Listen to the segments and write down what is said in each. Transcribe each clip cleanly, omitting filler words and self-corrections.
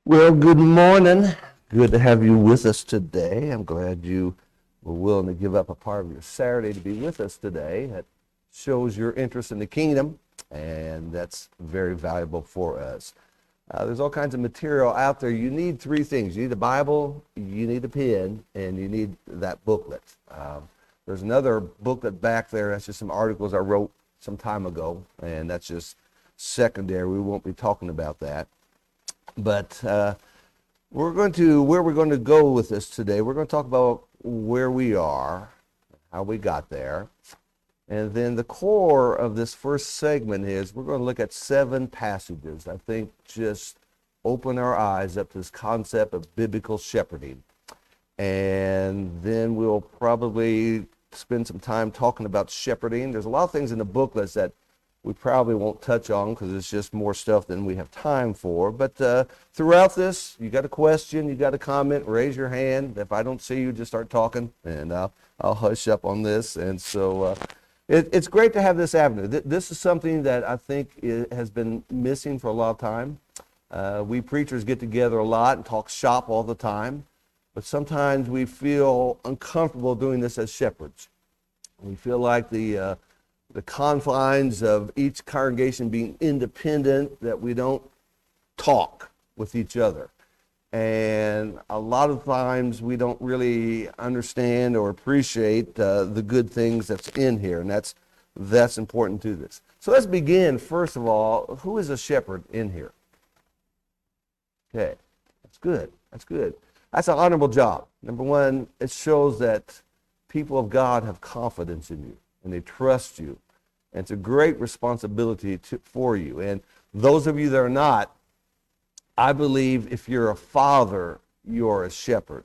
Well, good morning. Good to have you with us today. I'm glad you were willing to give up a part of your Saturday to be with us today. That shows your interest in the kingdom, and that's very valuable for us. There's all kinds of material out there. You need three things. You need a Bible, you need a pen, and you need that booklet. There's another booklet back there. That's just some articles I wrote some time ago, and that's just secondary. We won't be talking about that. But where we're going to go with this today, we're going to talk about where we are, how we got there. And then the core of this first segment is we're going to look at 7 passages. I think just open our eyes up to this concept of biblical shepherding. And then we'll probably spend some time talking about shepherding. There's a lot of things in the booklets that we probably won't touch on because it's just more stuff than we have time for. But throughout this, you got a question, you got a comment, raise your hand. If I don't see you, just start talking, and I'll hush up on this. And so it's great to have this avenue. This is something that I think has been missing for a long time. We preachers get together a lot and talk shop all the time, but sometimes we feel uncomfortable doing this as shepherds. We feel like the confines of each congregation being independent, that we don't talk with each other. And a lot of times we don't really understand or appreciate the good things that's in here, and that's important to this. So let's begin, first of all, who is a shepherd in here? Okay, that's good, that's good. That's an honorable job. Number one, it shows that people of God have confidence in you, and they trust you. And it's a great responsibility for you. And those of you that are not, I believe if you're a father, you're a shepherd.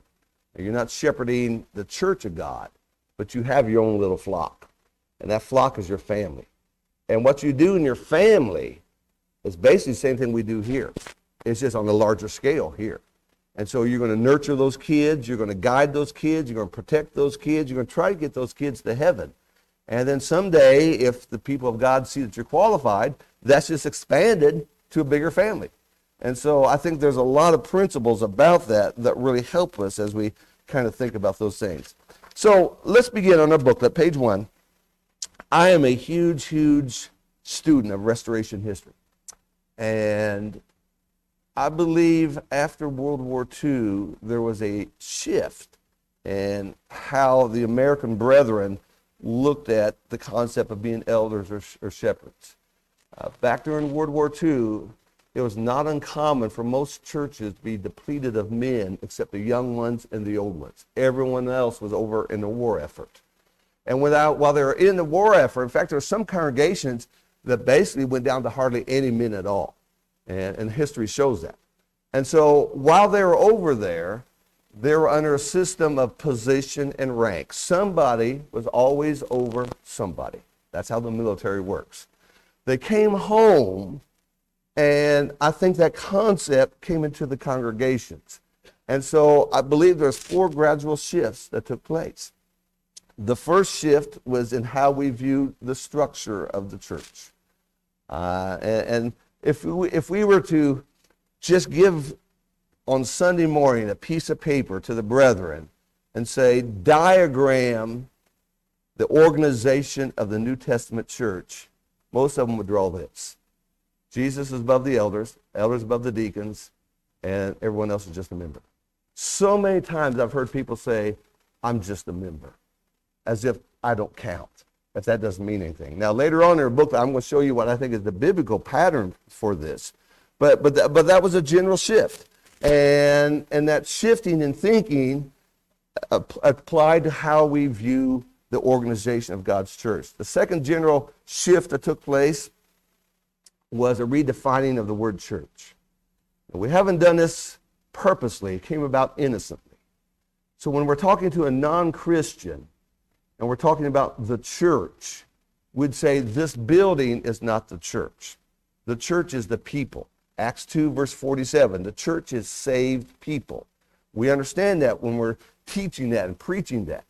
Now, you're not shepherding the church of God, but you have your own little flock. And that flock is your family. And what you do in your family is basically the same thing we do here. It's just on a larger scale here. And so you're going to nurture those kids, you're going to guide those kids, you're going to protect those kids, you're going to try to get those kids to heaven. And then someday, if the people of God see that you're qualified, that's just expanded to a bigger family. And so I think there's a lot of principles about that really help us as we kind of think about those things. So let's begin on our booklet, page 1. I am a huge, huge student of Restoration history. And I believe after World War II, there was a shift in how the American brethren looked at the concept of being elders or shepherds. Back during World War II, it was not uncommon for most churches to be depleted of men except the young ones and the old ones. Everyone else was over in the war effort. And while they were in the war effort, in fact, there were some congregations that basically went down to hardly any men at all. And history shows that. And so while they were over there, they were under a system of position and rank. Somebody was always over somebody. That's how the military works. They came home, and I think that concept came into the congregations. And so I believe there's 4 gradual shifts that took place. The first shift was in how we view the structure of the church. And if we were to just give on Sunday morning a piece of paper to the brethren and say, diagram the organization of the New Testament church, most of them would draw this. Jesus is above the elders, elders above the deacons, and everyone else is just a member. So many times I've heard people say, I'm just a member, as if I don't count, if that doesn't mean anything. Now, later on in our book, I'm going to show you what I think is the biblical pattern for this. But that was a general shift. And that shifting in thinking applied to how we view the organization of God's church. The second general shift that took place was a redefining of the word church. Now, we haven't done this purposely. It came about innocently. So when we're talking to a non-Christian and we're talking about the church, we'd say this building is not the church. The church is the people. Acts 2, verse 47, the church is saved people. We understand that when we're teaching that and preaching that.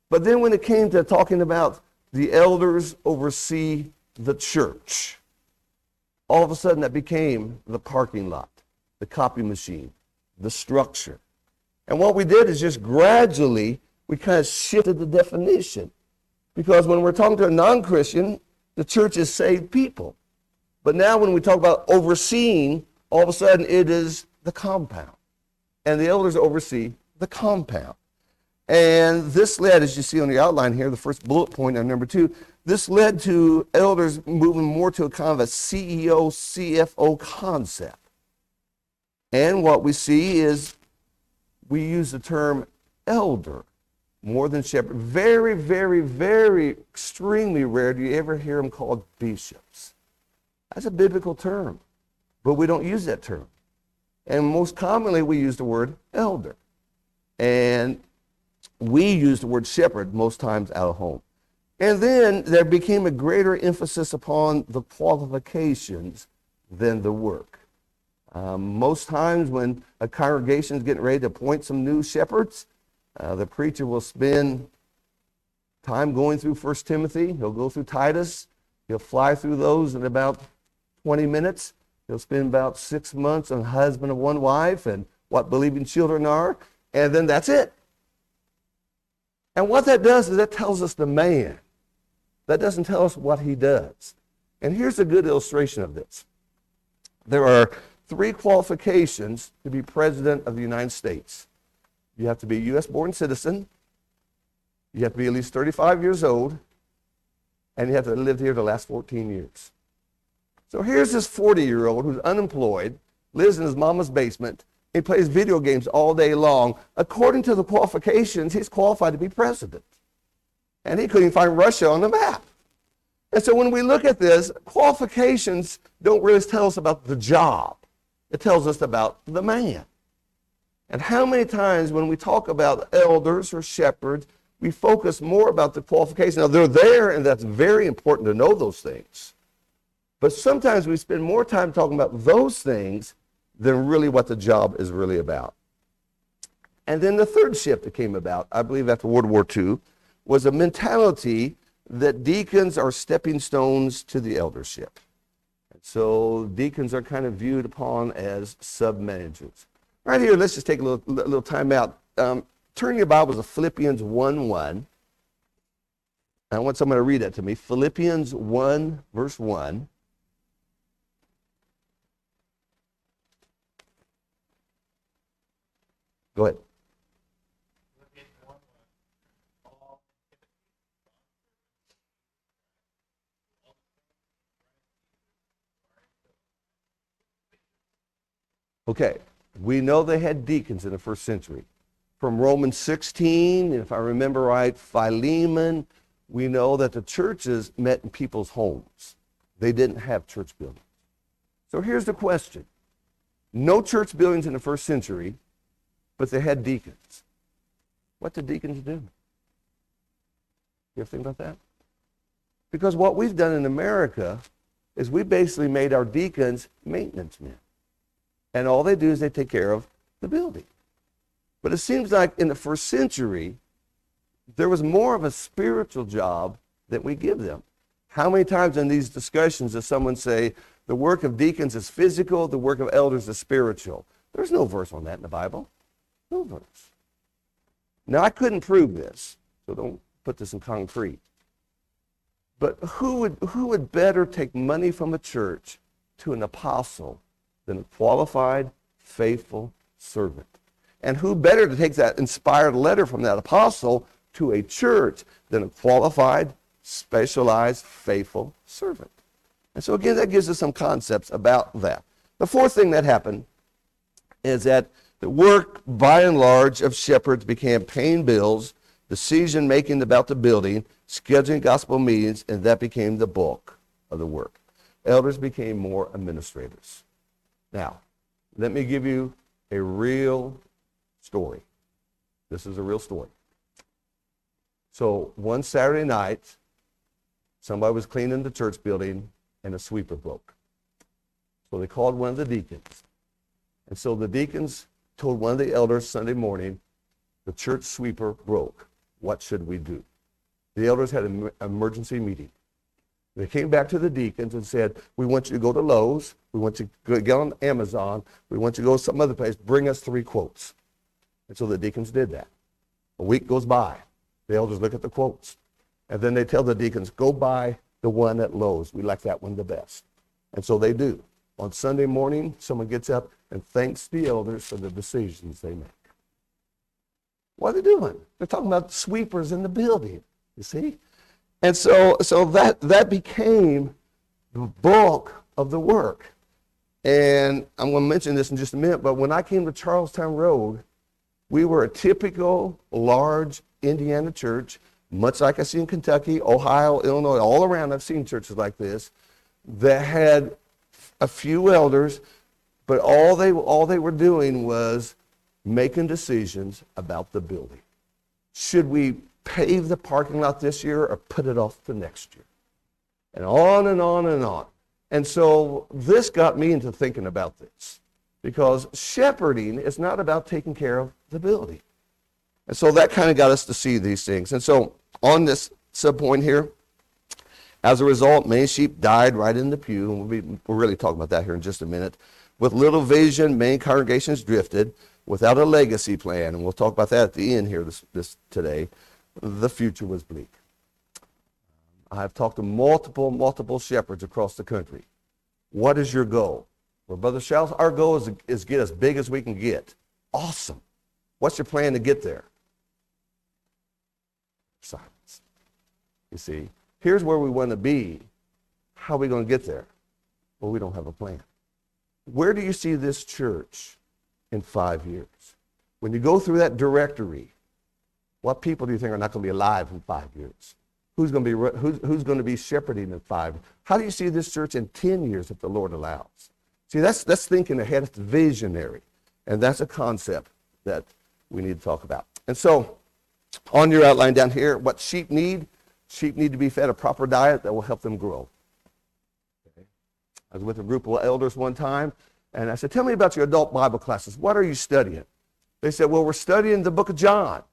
But then when it came to talking about the elders oversee the church, all of a sudden that became the parking lot. the copy machine, the structure. And what we did is just gradually, we kind of shifted the definition. Because when we're talking to a non-Christian, the church is saved people. But now when we talk about overseeing, all of a sudden it is the compound. And the elders oversee the compound. And this led, as you see on the outline here, the first bullet point on number 2, this led to elders moving more to a kind of a CEO, CFO concept. And what we see is we use the term elder more than shepherd. Very, very, very extremely rare do you ever hear them called bishops. That's a biblical term, but we don't use that term. And most commonly we use the word elder. And we use the word shepherd most times out of home. And then there became a greater emphasis upon the qualifications than the work. Most times when a congregation is getting ready to appoint some new shepherds, the preacher will spend time going through 1 Timothy. He'll go through Titus. He'll fly through those in about 20 minutes. He'll spend about 6 months on husband of one wife and what believing children are, and then that's it. And what that does is that tells us the man. That doesn't tell us what he does. And here's a good illustration of this. There are 3 qualifications to be president of the United States. You have to be a U.S.-born citizen, you have to be at least 35 years old, and you have to have lived here the last 14 years. So here's this 40-year-old who's unemployed, lives in his mama's basement, he plays video games all day long. According to the qualifications, he's qualified to be president. And he couldn't even find Russia on the map. And so when we look at this, qualifications don't really tell us about the job. It tells us about the man. And how many times when we talk about elders or shepherds, we focus more about the qualifications. Now, they're there, and that's very important to know those things. But sometimes we spend more time talking about those things than really what the job is really about. And then the third shift that came about, I believe after World War II, was a mentality that deacons are stepping stones to the eldership. And so deacons are kind of viewed upon as sub-managers. Right here, let's just take a little time out. Turn your Bibles to Philippians 1:1. I want someone to read that to me. Philippians 1, verse 1. Go ahead. Okay, we know they had deacons in the first century. From Romans 16, if I remember right, Philemon, we know that the churches met in people's homes. They didn't have church buildings. So here's the question. No church buildings in the first century, but they had deacons. What did deacons do? You ever think about that? Because what we've done in America is we basically made our deacons maintenance men. And all they do is they take care of the building. But it seems like in the first century, there was more of a spiritual job that we give them. How many times in these discussions does someone say, the work of deacons is physical, the work of elders is spiritual? There's no verse on that in the Bible. No verse. Now, I couldn't prove this, so don't put this in concrete. But who would better take money from a church to an apostle than a qualified, faithful servant? And who better to take that inspired letter from that apostle to a church than a qualified, specialized, faithful servant? And so again, that gives us some concepts about that. The fourth thing that happened is that the work, by and large, of shepherds became paying bills, decision-making about the building, scheduling gospel meetings, and that became the bulk of the work. Elders became more administrators. Now, let me give you a real story. This is a real story. So one Saturday night, somebody was cleaning the church building and a sweeper broke. So they called one of the deacons. And so the deacons told one of the elders Sunday morning, the church sweeper broke. What should we do? The elders had an emergency meeting. They came back to the deacons and said, we want you to go to Lowe's. We want you to get on Amazon. We want you to go to some other place. Bring us 3 quotes. And so the deacons did that. A week goes by. The elders look at the quotes. And then they tell the deacons, go buy the one at Lowe's. We like that one the best. And so they do. On Sunday morning, someone gets up and thanks the elders for the decisions they make. What are they doing? They're talking about the sweepers in the building, you see? And so that became the bulk of the work. And I'm going to mention this in just a minute, but when I came to Charlestown Road, we were a typical large Indiana church, much like I see in Kentucky, Ohio, Illinois, all around. I've seen churches like this that had a few elders, but all they were doing was making decisions about the building. Should we pave the parking lot this year or put it off to next year? And on and on and on. And so this got me into thinking about this, because shepherding is not about taking care of the building. And so that kind of got us to see these things. And so on this subpoint here, as a result, many sheep died right in the pew, and we'll really talk about that here in just a minute. With little vision, many congregations drifted without a legacy plan, and we'll talk about that at the end here this today. The future was bleak. I've talked to multiple shepherds across the country. What is your goal? Well, Brother Shouse, our goal is get as big as we can get. Awesome. What's your plan to get there? Silence. You see, here's where we want to be. How are we going to get there? Well, we don't have a plan. Where do you see this church in 5 years? When you go through that directory, what people do you think are not going to be alive in 5 years? Who's going to be shepherding in 5 years? How do you see this church in 10 years if the Lord allows? See, that's thinking ahead. It's visionary. And that's a concept that we need to talk about. And so on your outline down here, what sheep need to be fed a proper diet that will help them grow. Okay. I was with a group of elders one time, and I said, tell me about your adult Bible classes. What are you studying? They said, well, we're studying the book of John.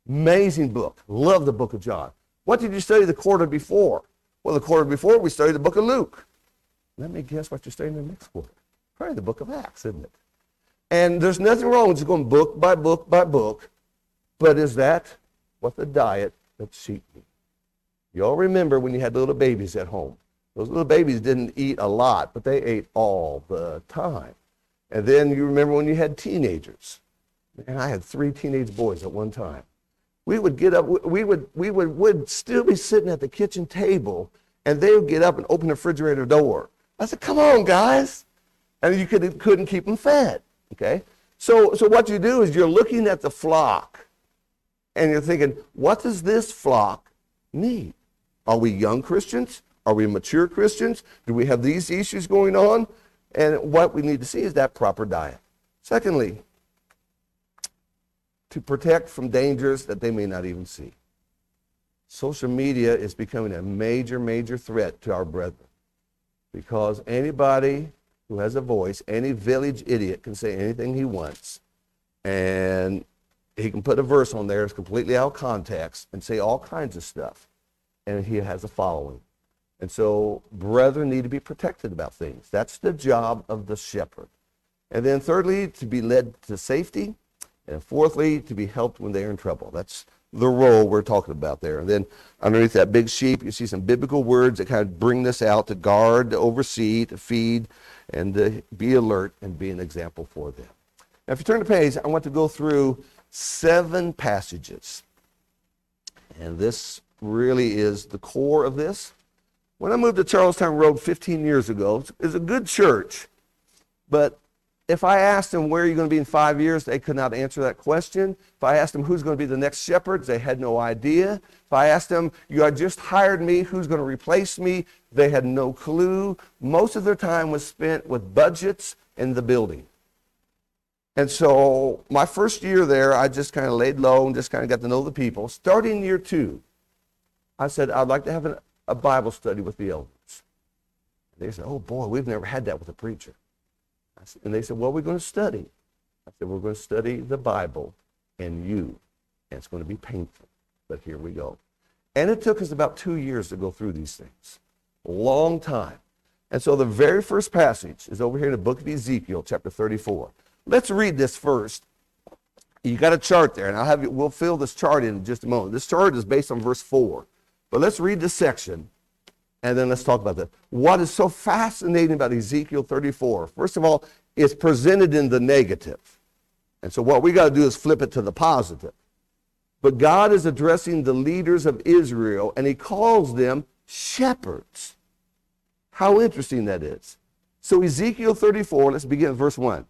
Amazing book. Love the book of John. What did you study the quarter before? Well, the quarter before, we studied the book of Luke. Let me guess what you're studying in the next quarter. Probably the book of Acts, isn't it? And there's nothing wrong with just going book by book by book, but is that what the diet that sheep need? You all remember when you had little babies at home. Those little babies didn't eat a lot, but they ate all the time. And then you remember when you had teenagers. Man, I had 3 teenage boys at one time. We would get up, we would still be sitting at the kitchen table, and they would get up and open the refrigerator door. I said, come on, guys. And you couldn't keep them fed, okay? So what you do is you're looking at the flock, and you're thinking, what does this flock need? Are we young Christians? Are we mature Christians? Do we have these issues going on? And what we need to see is that proper diet. Secondly, to protect from dangers that they may not even see. Social media is becoming a major threat to our brethren, because anybody who has a voice, any village idiot can say anything he wants, and he can put a verse on there that's completely out of context and say all kinds of stuff, and he has a following. And so brethren need to be protected about things. That's the job of the shepherd. And then thirdly, to be led to safety. And fourthly, to be helped when they are in trouble. That's the role we're talking about there. And then underneath that big sheep, you see some biblical words that kind of bring this out: to guard, to oversee, to feed, and to be alert and be an example for them. Now, if you turn the page, I want to go through 7 passages. And this really is the core of this. When I moved to Charlestown Road 15 years ago, it's a good church, but if I asked them, where are you going to be in 5 years, they could not answer that question. If I asked them, who's going to be the next shepherd, they had no idea. If I asked them, you had just hired me, who's going to replace me, they had no clue. Most of their time was spent with budgets and the building. And so my first year there, I just kind of laid low and just kind of got to know the people. Starting year 2, I said, I'd like to have a Bible study with the elders. They said, oh boy, we've never had that with a preacher. And they said, what are we going to study? I said, we're going to study the Bible and you. And it's going to be painful, but here we go. And it took us about 2 years to go through these things. long time. And so the very first passage is over here in the book of Ezekiel, chapter 34. Let's read this first. You got a chart there, and we'll fill this chart in just a moment. This chart is based on verse 4. But let's read this section, and then let's talk about that. What is so fascinating about Ezekiel 34? First of all, it's presented in the negative. And so what we got to do is flip it to the positive. But God is addressing the leaders of Israel, and he calls them shepherds. How interesting that is. So Ezekiel 34, let's begin at verse 1.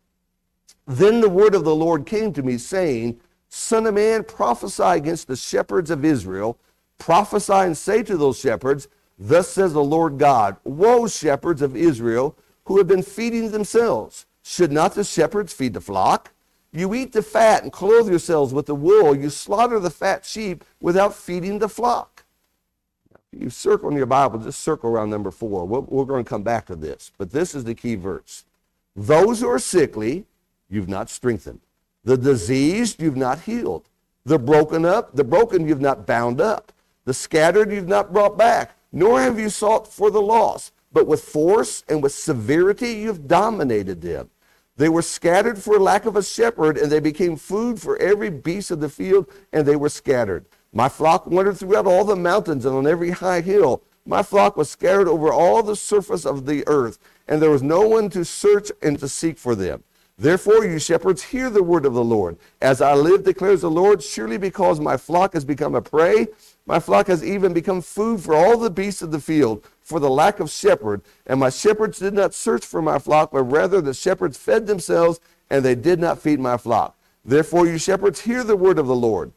Then the word of the Lord came to me, saying, Son of man, prophesy against the shepherds of Israel. Prophesy and say to those shepherds, Thus says the Lord God, Woe, shepherds of Israel, who have been feeding themselves. Should not the shepherds feed the flock? You eat the fat and clothe yourselves with the wool. You slaughter the fat sheep without feeding the flock. You circle in your Bible, just circle around number 4. We're going to come back to this, but this is the key verse. Those who are sickly, you've not strengthened. The diseased, you've not healed. The broken you've not bound up. The scattered, you've not brought back. Nor have you sought for the lost. But with force and with severity, you've dominated them. They were scattered for lack of a shepherd, and they became food for every beast of the field, and they were scattered. My flock wandered throughout all the mountains and on every high hill. My flock was scattered over all the surface of the earth, and there was no one to search and to seek for them. Therefore, you shepherds, hear the word of the Lord. As I live, declares the Lord, surely because my flock has become a prey, my flock has even become food for all the beasts of the field, for the lack of shepherd. And my shepherds did not search for my flock, but rather the shepherds fed themselves, and they did not feed my flock. Therefore, you shepherds, hear the word of the Lord.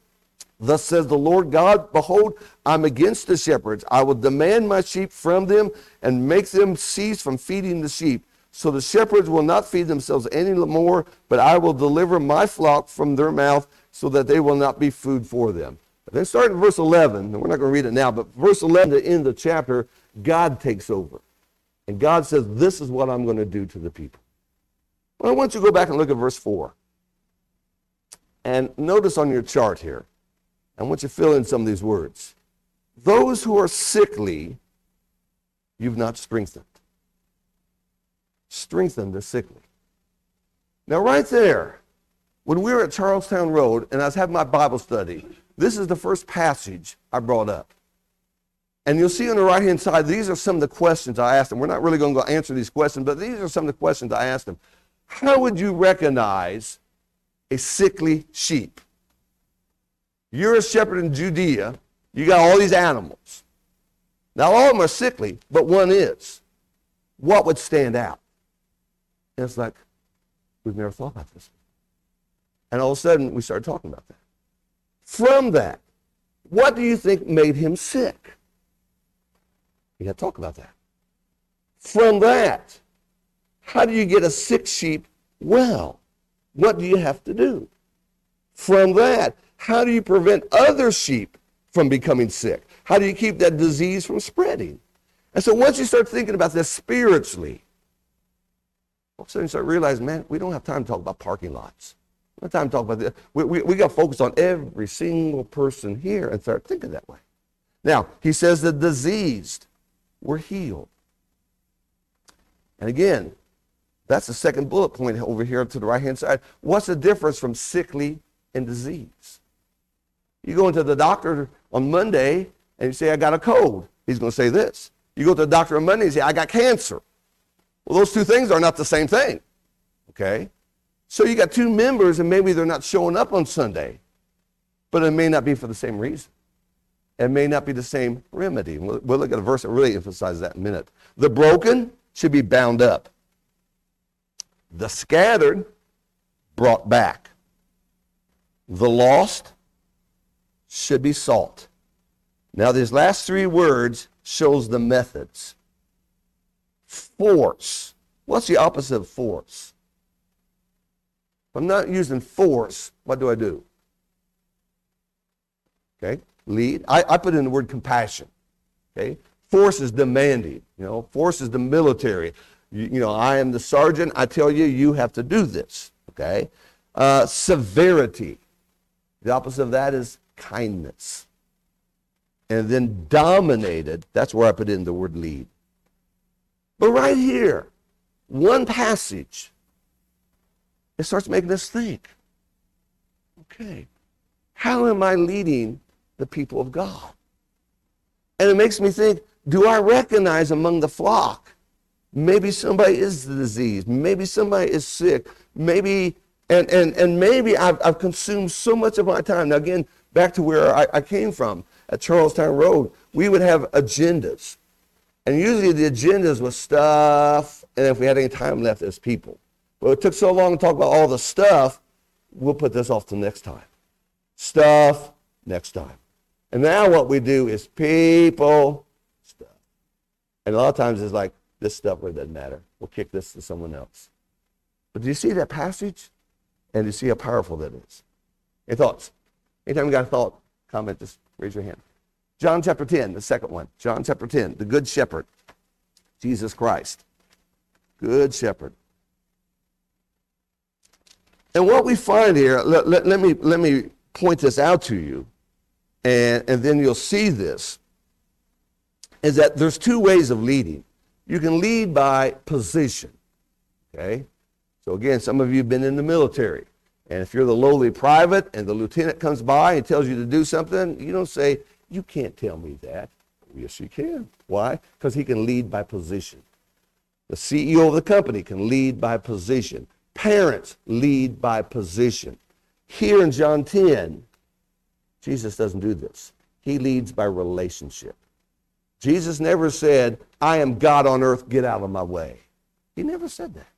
Thus says the Lord God, Behold, I'm against the shepherds. I will demand my sheep from them and make them cease from feeding the sheep. So the shepherds will not feed themselves any more, but I will deliver my flock from their mouth so that they will not be food for them. Then start in verse 11, and we're not going to read it now, but verse 11 to end the chapter, God takes over. And God says, this is what I'm going to do to the people. Well, I want you to go back and look at verse 4. And notice on your chart here, I want you to fill in some of these words. Those who are sickly, you've not strengthened. Strengthen the sickly. Now right there, when we were at Charlestown Road and I was having my Bible study, this is the first passage I brought up. And you'll see on the right-hand side, these are some of the questions I asked them. We're not really going to go answer these questions, but these are some of the questions I asked them. How would you recognize a sickly sheep? You're a shepherd in Judea. You got all these animals. Now, all of them are sickly, but one is. What would stand out? And it's like, we've never thought about this. And all of a sudden, we started talking about that. From that, what do you think made him sick? You got to talk about that. From that, how do you get a sick sheep well? What do you have to do? From that, how do you prevent other sheep from becoming sick? How do you keep that disease from spreading? And so once you start thinking about this spiritually, all of a sudden you start realizing, man, we don't have time to talk about parking lots. We don't have time to talk about this. We got to focus on every single person here and start thinking that way. Now, he says the diseased were healed. And again, that's the second bullet point over here to the right-hand side. What's the difference from sickly and disease? You go into the doctor on Monday and you say, I got a cold. He's going to say this. You go to the doctor on Monday and say, I got cancer. Well, those two things are not the same thing. Okay? So you got two members and maybe they're not showing up on Sunday, but it may not be for the same reason. It may not be the same remedy. We'll look at a verse that really emphasizes that in a minute. The broken should be bound up. The scattered brought back. The lost should be sought. Now, these last three words shows the methods. Force. What's the opposite of force? If I'm not using force, what do I do? Okay, lead. I put in the word compassion. Okay, force is demanding. Force is the military. I am the sergeant. I tell you, you have to do this. Okay, severity. The opposite of that is kindness. And then dominated, that's where I put in the word lead. But right here, one passage, it starts making us think, okay, how am I leading the people of God? And it makes me think, do I recognize among the flock, maybe somebody is diseased, maybe somebody is sick, maybe, and maybe I've consumed so much of my time. Now again, back to where I came from, at Charlestown Road, we would have agendas. And usually the agendas was stuff, and if we had any time left, as people. But it took so long to talk about all the stuff, we'll put this off to next time. Stuff, next time. And now what we do is people, stuff. And a lot of times it's like, this stuff really doesn't matter. We'll kick this to someone else. But do you see that passage? And do you see how powerful that is? Any thoughts? Anytime you got a thought, comment, just raise your hand. John chapter 10, the second one. John chapter 10, the Good Shepherd, Jesus Christ. Good Shepherd. And what we find here, let me point this out to you, and then you'll see this, is that there's two ways of leading. You can lead by position, okay? So again, some of you have been in the military, and if you're the lowly private and the lieutenant comes by and tells you to do something, you don't say, you can't tell me that. Yes, you can. Why? Because he can lead by position. The CEO of the company can lead by position. Parents lead by position. Here in John 10, Jesus doesn't do this. He leads by relationship. Jesus never said, I am God on earth, get out of my way. He never said that.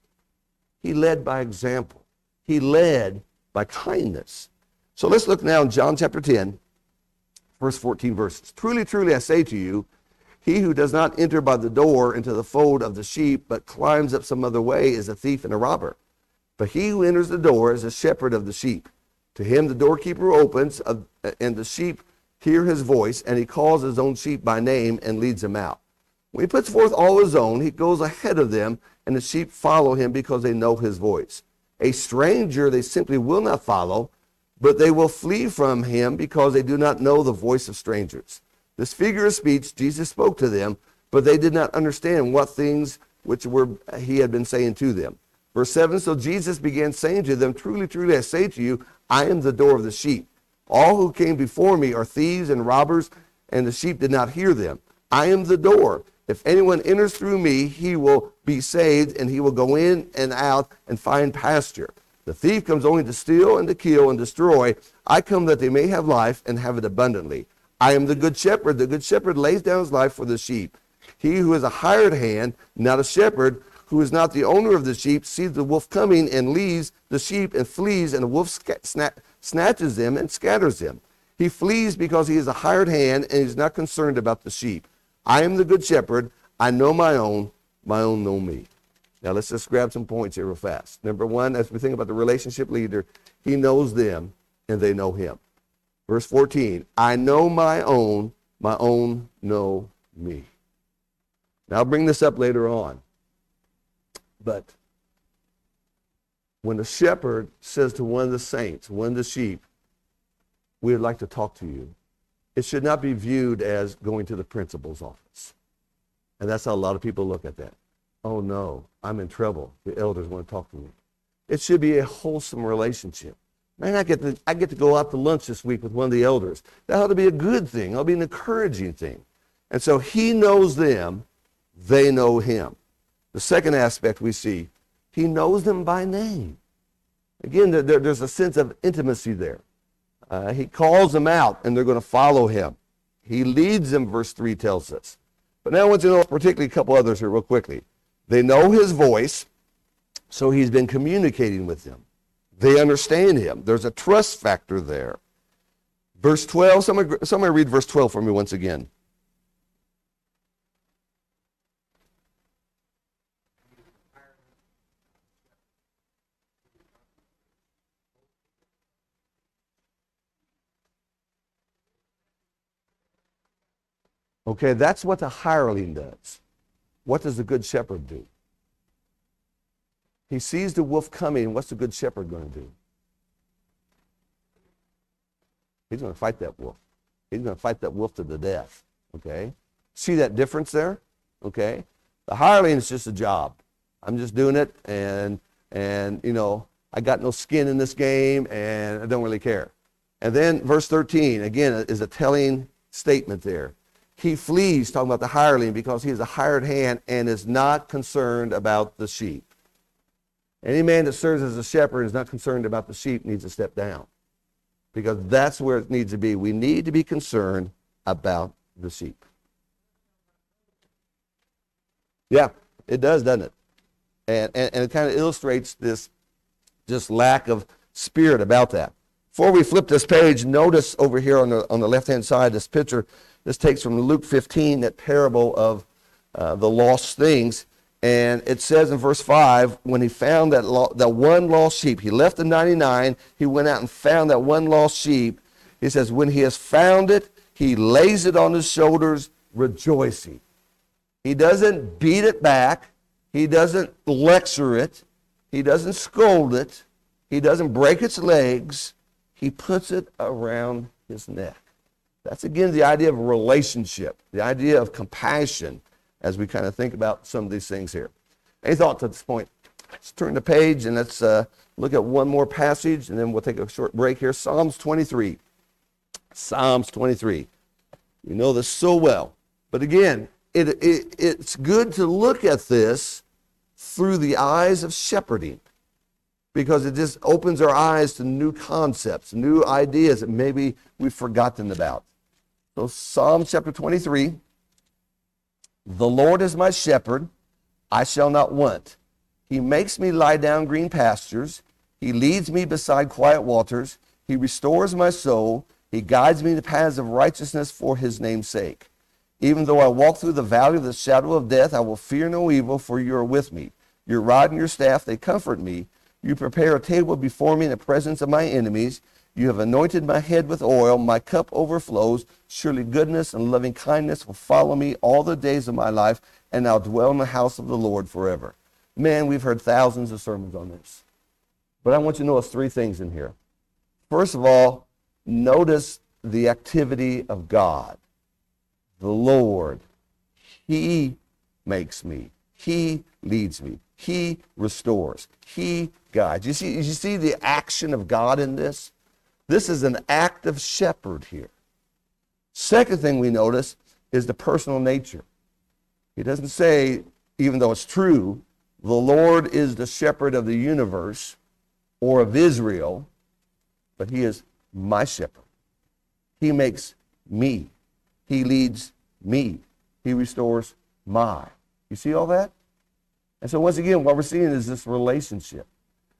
He led by example. He led by kindness. So let's look now in John chapter 10, verse 14 verses. Truly, truly, I say to you, he who does not enter by the door into the fold of the sheep, but climbs up some other way, is a thief and a robber. But he who enters the door is a shepherd of the sheep. To him the doorkeeper opens, and the sheep hear his voice, and he calls his own sheep by name and leads them out. When he puts forth all his own, he goes ahead of them, and the sheep follow him because they know his voice. A stranger they simply will not follow, but they will flee from him because they do not know the voice of strangers. This figure of speech Jesus spoke to them, but they did not understand what things which he had been saying to them. Verse 7, so Jesus began saying to them, truly, truly, I say to you, I am the door of the sheep. All who came before me are thieves and robbers, and the sheep did not hear them. I am the door. If anyone enters through me, he will be saved, and he will go in and out and find pasture. The thief comes only to steal and to kill and destroy. I come that they may have life and have it abundantly. I am the good shepherd. The good shepherd lays down his life for the sheep. He who is a hired hand, not a shepherd, who is not the owner of the sheep, sees the wolf coming and leaves the sheep and flees, and the wolf snatches them and scatters them. He flees because he is a hired hand and is not concerned about the sheep. I am the good shepherd. I know my own know me. Now let's just grab some points here real fast. Number one, as we think about the relationship leader, he knows them and they know him. Verse 14, I know my own know me. Now I'll bring this up later on. But when the shepherd says to one of the saints, one of the sheep, we would like to talk to you, it should not be viewed as going to the principal's office. And that's how a lot of people look at that. Oh no, I'm in trouble. The elders want to talk to me. It should be a wholesome relationship. Man, I get to go out to lunch this week with one of the elders. That ought to be a good thing. It ought to be an encouraging thing. And so he knows them, they know him. The second aspect we see, he knows them by name. Again, there's a sense of intimacy there. He calls them out, and they're going to follow him. He leads them, verse 3 tells us. But now I want you to know particularly a couple others here real quickly. They know his voice, so he's been communicating with them. They understand him. There's a trust factor there. Verse 12, somebody read verse 12 for me once again. Okay, that's what the hireling does. What does the good shepherd do? He sees the wolf coming. What's the good shepherd going to do? He's going to fight that wolf. He's going to fight that wolf to the death. Okay? See that difference there? Okay? The hireling is just a job. I'm just doing it, and I got no skin in this game, and I don't really care. And then verse 13, again, is a telling statement there. He flees, talking about the hireling, because he is a hired hand and is not concerned about the sheep. Any man that serves as a shepherd and is not concerned about the sheep needs to step down, because that's where it needs to be. We need to be concerned about the sheep. Yeah, it does, doesn't it? And it kind of illustrates this just lack of spirit about that. Before we flip this page, notice over here on the left-hand side, this picture. This takes from Luke 15, that parable of the lost things. And it says in verse 5, when he found that one lost sheep, he left the 99, he went out and found that one lost sheep. He says, when he has found it, he lays it on his shoulders, rejoicing. He doesn't beat it back. He doesn't lecture it. He doesn't scold it. He doesn't break its legs. He puts it around his neck. That's, again, the idea of a relationship, the idea of compassion, as we kind of think about some of these things here. Any thoughts at this point? Let's turn the page and let's look at one more passage, and then we'll take a short break here. Psalms 23. Psalms 23. You know this so well. But again, it's good to look at this through the eyes of shepherding, because it just opens our eyes to new concepts, new ideas that maybe we've forgotten about. So Psalm chapter 23, the Lord is my shepherd, I shall not want. He makes me lie down green pastures. He leads me beside quiet waters. He restores my soul. He guides me in the paths of righteousness for his name's sake. Even though I walk through the valley of the shadow of death, I will fear no evil, for you are with me. Your rod and your staff, they comfort me. You prepare a table before me in the presence of my enemies. You have anointed my head with oil. My cup overflows. Surely goodness and loving kindness will follow me all the days of my life, and I'll dwell in the house of the Lord forever. Man, we've heard thousands of sermons on this. But I want you to notice three things in here. First of all, notice the activity of God. The Lord, he makes me. He leads me. He restores. He guides. You see the action of God in this? This is an active shepherd here. Second thing we notice is the personal nature. He doesn't say, even though it's true, the Lord is the shepherd of the universe or of Israel, but he is my shepherd. He makes me. He leads me. He restores my. You see all that? And so once again, what we're seeing is this relationship.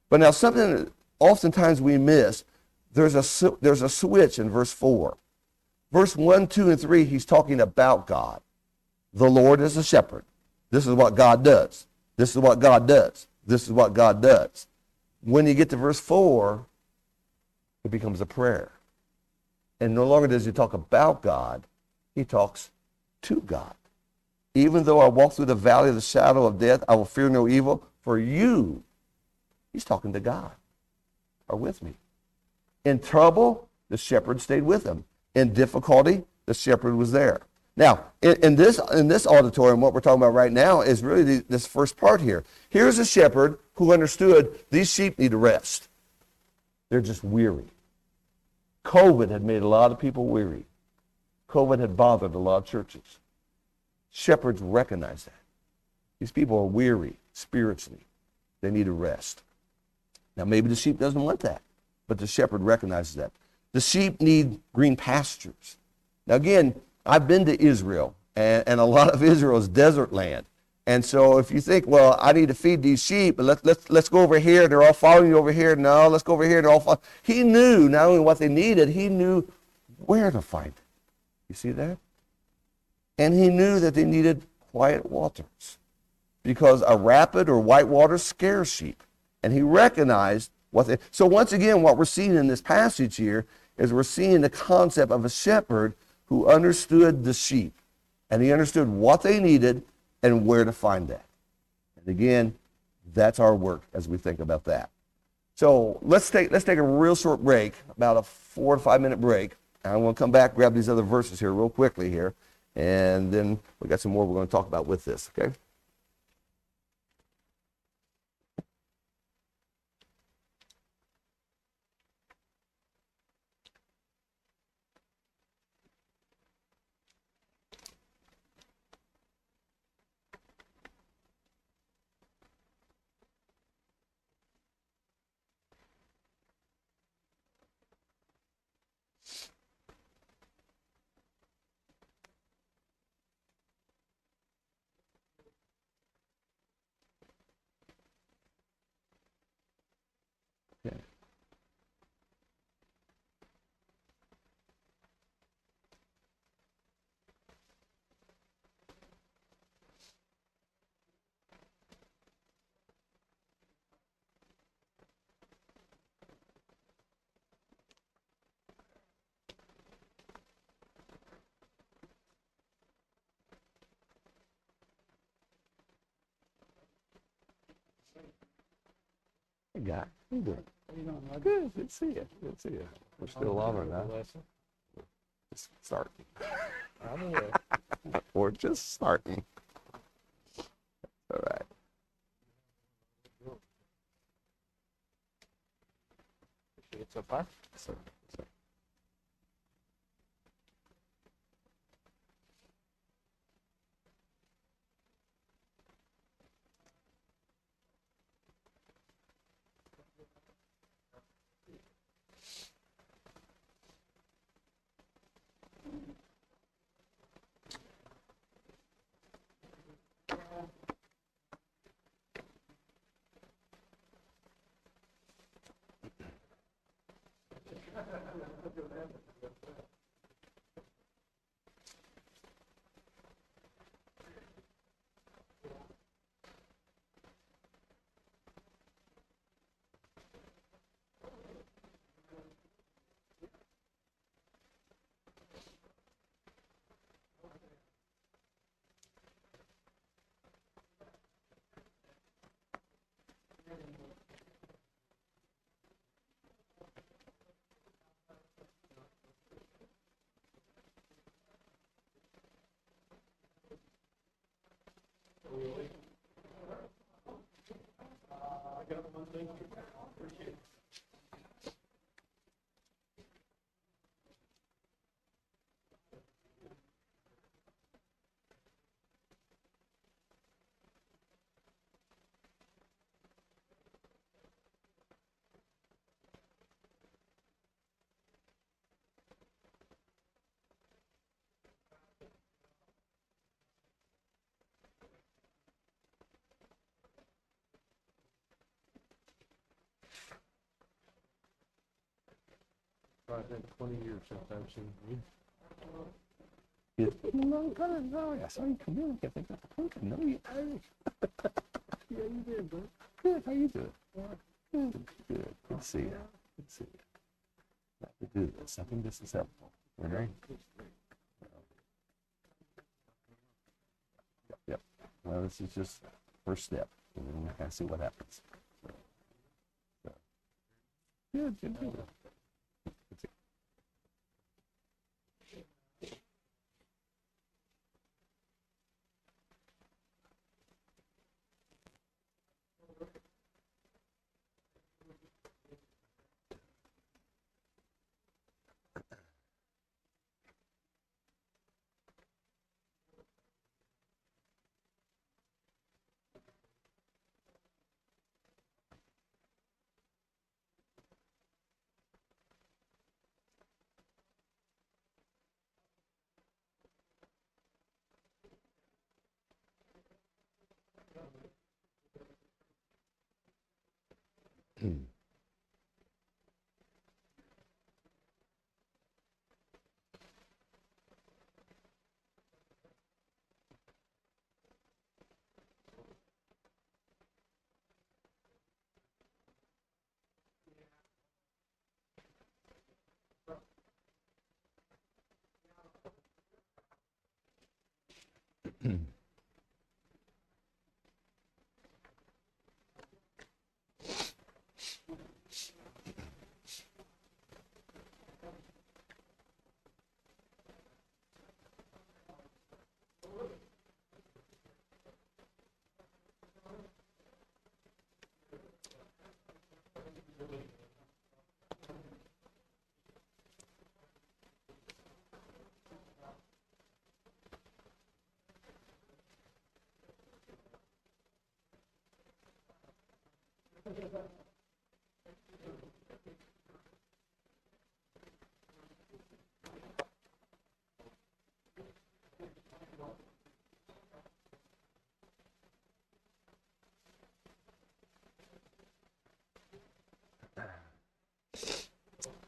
But now something that oftentimes we miss, there's a switch in verse 4. Verse 1, 2, and 3, he's talking about God. The Lord is a shepherd. This is what God does. This is what God does. This is what God does. When you get to verse 4, it becomes a prayer. And no longer does he talk about God, he talks to God. Even though I walk through the valley of the shadow of death, I will fear no evil, for you, he's talking to God, are with me. In trouble, the shepherd stayed with him. In difficulty, the shepherd was there. Now, in this auditorium, what we're talking about right now is really this first part here. Here's a shepherd who understood these sheep need to rest. They're just weary. COVID had made a lot of people weary. COVID had bothered a lot of churches. Shepherds recognize that. These people are weary spiritually. They need a rest. Now, maybe the sheep doesn't want that, but the shepherd recognizes that. The sheep need green pastures. Now, again, I've been to Israel, and a lot of Israel is desert land. And so if you think, well, I need to feed these sheep, but let's go over here, they're all following you over here. No, let's go over here, they're all following. He knew not only what they needed, he knew where to find it. You see that? And he knew that they needed quiet waters, because a rapid or white water scares sheep. And he recognized what they... So once again, what we're seeing in this passage here is we're seeing the concept of a shepherd who understood the sheep. And he understood what they needed and where to find that. And again, that's our work as we think about that. So let's take a real short break, about a 4 to 5 minute break. And I'm going to come back, grab these other verses here real quickly here. And then we got some more we're going to talk about with this, okay? Hey, guy. How you doing? Good. Good to see you. Good to see you. We're still on right now. Just starting. We're just starting. All right. So far? So, I've been 20 years since I've seen you. it's been a long time. No, I saw you come in. I think I know you. Yeah, you did, bro. Good. How you doing? Good. Good. Good to see you. Good to see you. Glad to do this. I think this is helpful. All right. Yep. Well, this is just first step. And then we kind of see what happens. So. Good. Good. Good.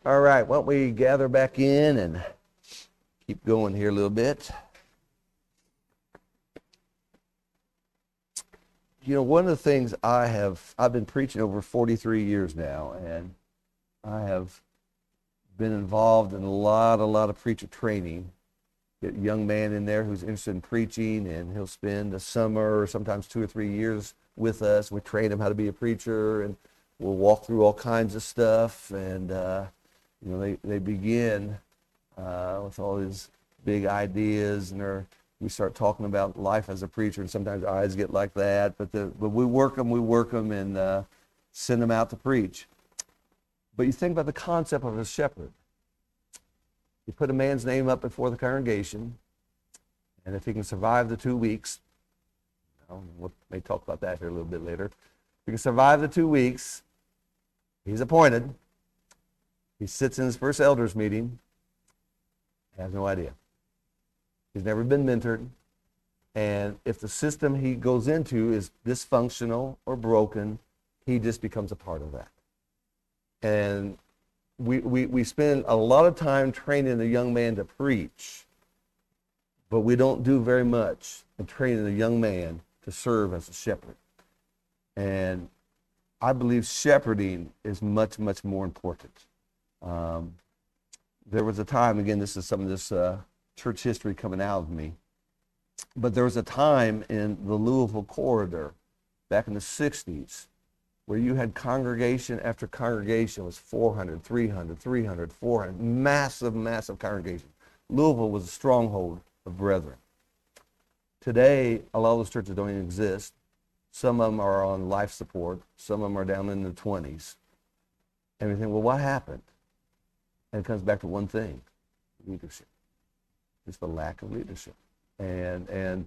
All right, why don't we gather back in and keep going here a little bit. You know, one of the things I've been preaching over 43 years now, and I have been involved in a lot of preacher training. Get a young man in there who's interested in preaching, and he'll spend a summer or sometimes 2 or 3 years with us. We train them how to be a preacher, and we'll walk through all kinds of stuff. And they begin with all these big ideas, and we start talking about life as a preacher, and sometimes our eyes get like that. But we work them, and send them out to preach. But you think about the concept of a shepherd. You put a man's name up before the congregation, and if he can survive the 2 weeks, we may talk about that here a little bit later. If he can survive the 2 weeks, he's appointed. He sits in his first elders meeting, has no idea. He's never been mentored. And if the system he goes into is dysfunctional or broken, he just becomes a part of that. And we spend a lot of time training the young man to preach, but we don't do very much in training the young man to serve as a shepherd. And I believe shepherding is much, much more important. There was a time, again, this is some of this church history coming out of me, but there was a time in the Louisville corridor back in the 60s where you had congregation after congregation. It was 400, 300, 300, 400, massive, massive congregation. Louisville was a stronghold of brethren. Today, a lot of those churches don't even exist. Some of them are on life support. Some of them are down in the 20s. And we think, well, what happened? And it comes back to one thing: leadership. Just the lack of leadership. And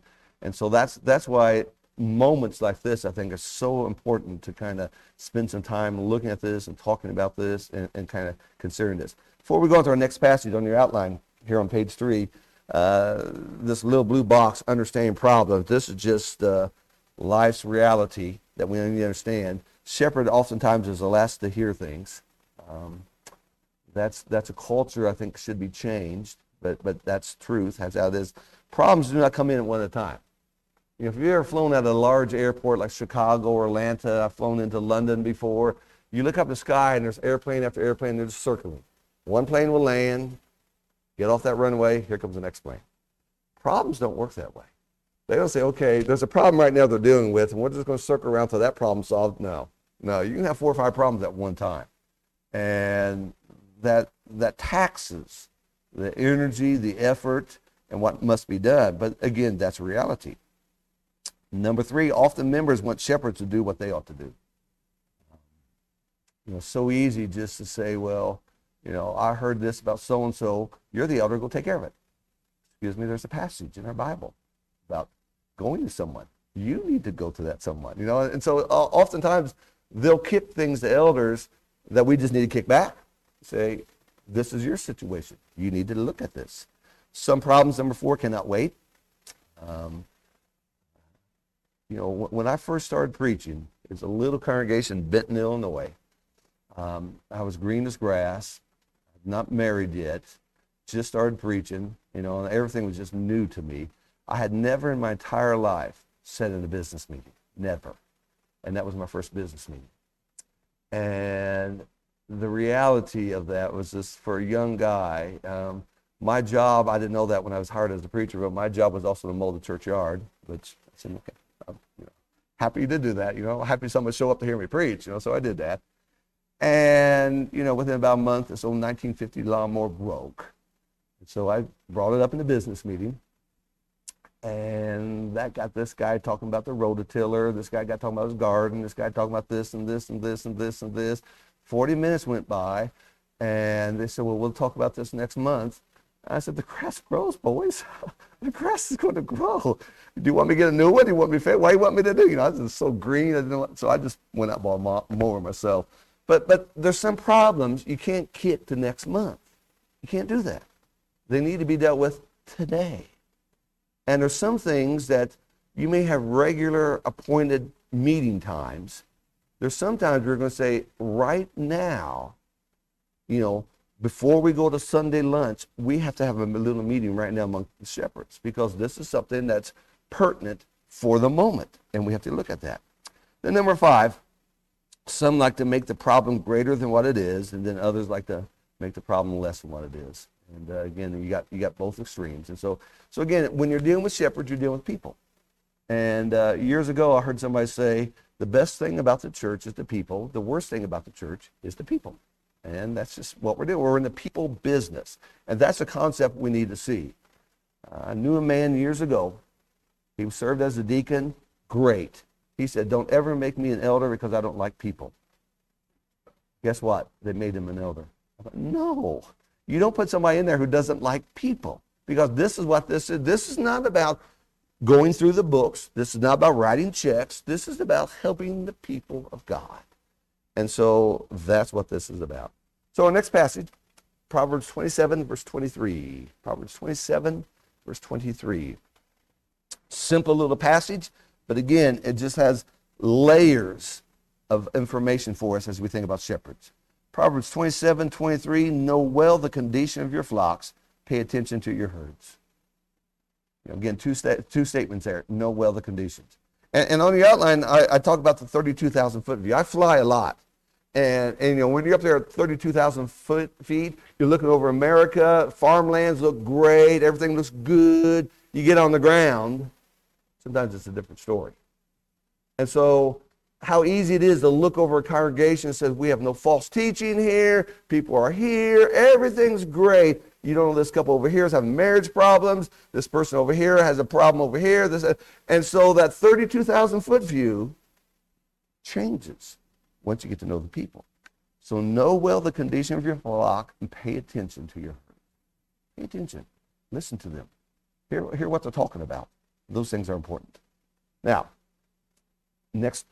so that's why moments like this, I think, are so important to kind of spend some time looking at this and talking about this and kind of considering this. Before we go on to our next passage on your outline here on page 3, this little blue box, understanding problems. This is just life's reality that we need to understand. Shepherd oftentimes is the last to hear things. That's a culture I think should be changed, but that's truth. That's how it is. Problems do not come in at one at a time. If you've ever flown at a large airport like Chicago or Atlanta, I've flown into London before, you look up the sky and there's airplane after airplane, they're just circling. One plane will land, get off that runway, here comes the next plane. Problems don't work that way. They don't say, okay, there's a problem right now they're dealing with, and we're just going to circle around till that problem's solved. No, you can have 4 or 5 problems at one time. And that taxes the energy, the effort, and what must be done. But again, that's reality. Number 3, often members want shepherds to do what they ought to do. So easy just to say, well, I heard this about so-and-so. You're the elder, go take care of it. Excuse me, there's a passage in our Bible about going to someone. You need to go to that someone, And so oftentimes they'll kick things to elders that we just need to kick back. Say, this is your situation. You need to look at this. Some problems, number 4, cannot wait. When I first started preaching, it was a little congregation in Benton, Illinois. I was green as grass, not married yet, just started preaching, and everything was just new to me. I had never in my entire life sat in a business meeting, never. And that was my first business meeting. And the reality of that was this, for a young guy, my job, I didn't know that when I was hired as a preacher, but my job was also to mow the churchyard, which I said, okay, I'm happy to do that, happy someone would show up to hear me preach, so I did that. And, within about a month, this old 1950 lawnmower broke. And so I brought it up in a business meeting, and that got this guy talking about the rototiller, this guy got talking about his garden, this guy talking about this and this and this and this and this. 40 minutes went by, and they said, well, we'll talk about this next month. I said, the grass grows, boys. The grass is going to grow. Do you want me to get a new one? Do you want me to fit? What do you want me to do? I was just so green. So I just went out and bought a mower myself. But there's some problems you can't kick to next month. You can't do that. They need to be dealt with today. And there's some things that you may have regular appointed meeting times. There's sometimes we're going to say, right now, before we go to Sunday lunch, we have to have a little meeting right now among the shepherds, because this is something that's pertinent for the moment, and we have to look at that. Then number 5, some like to make the problem greater than what it is, and then others like to make the problem less than what it is. And again, you got both extremes. And so again, when you're dealing with shepherds, you're dealing with people. And years ago, I heard somebody say, the best thing about the church is the people. The worst thing about the church is the people. And that's just what we're doing. We're in the people business. And that's a concept we need to see. I knew a man years ago. He served as a deacon. Great. He said, don't ever make me an elder because I don't like people. Guess what? They made him an elder. I thought, no. You don't put somebody in there who doesn't like people. Because this is what this is. This is not about going through the books. This is not about writing checks. This is about helping the people of God. And so that's what this is about. So our next passage, Proverbs 27, verse 23. Proverbs 27, verse 23. Simple little passage, but again, it just has layers of information for us as we think about shepherds. Proverbs 27, 23, know well the condition of your flocks, pay attention to your herds. Again, two statements there, know well the conditions. And on the outline, I talk about the 32,000 foot view. I fly a lot. And when you're up there at 32,000 feet, you're looking over America, farmlands look great, everything looks good. You get on the ground, sometimes it's a different story. And so how easy it is to look over a congregation and say, we have no false teaching here, people are here, everything's great. You don't know, this couple over here is having marriage problems, this person over here has a problem over here, and so that 32,000 foot view changes once you get to know the people. So know well the condition of your flock and pay attention to your herd. Pay attention. Listen to them. Hear what they're talking about. Those things are important. Now, next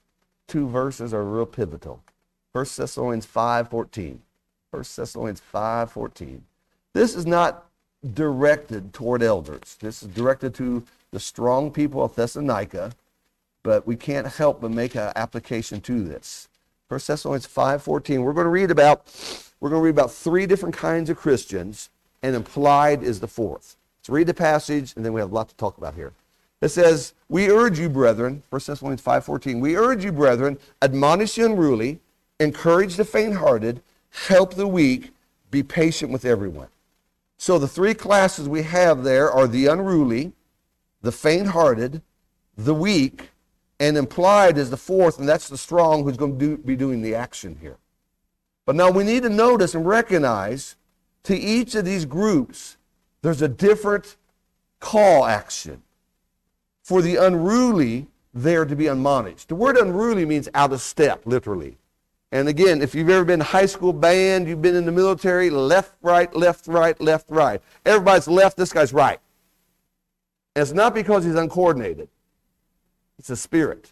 two verses are real pivotal. 1 Thessalonians 5:14. 1 Thessalonians 5:14. This is not directed toward elders. This is directed to the strong people of Thessalonica, but we can't help but make an application to this. 1 Thessalonians 5:14. We're going to read about three different kinds of Christians, and implied is the fourth. Let's read the passage, and then we have a lot to talk about here. It says, we urge you, brethren, 1 Thessalonians 5:14, we urge you, brethren, admonish the unruly, encourage the faint-hearted, help the weak, be patient with everyone. So the three classes we have there are the unruly, the faint-hearted, the weak, and implied is the fourth, and that's the strong who's going to be doing the action here. But now we need to notice and recognize to each of these groups, there's a different call action. For the unruly, they're to be admonished. The word unruly means out of step, literally. And again, if you've ever been in high school band, you've been in the military, left, right, left, right, left, right. Everybody's left, this guy's right. And it's not because he's uncoordinated. It's a spirit.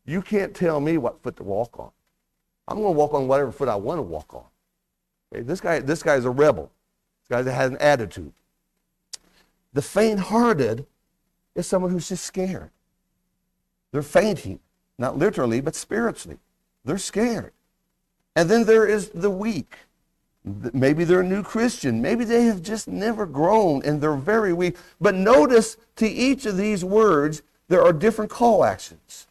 You can't tell me what foot to walk on. I'm going to walk on whatever foot I want to walk on. Okay? This guy is a rebel. This guy that has an attitude. The faint-hearted is someone who's just scared. They're fainting, not literally, but spiritually. They're scared. And then there is the weak. Maybe they're a new Christian. Maybe they have just never grown and they're very weak. But notice to each of these words, there are different call actions.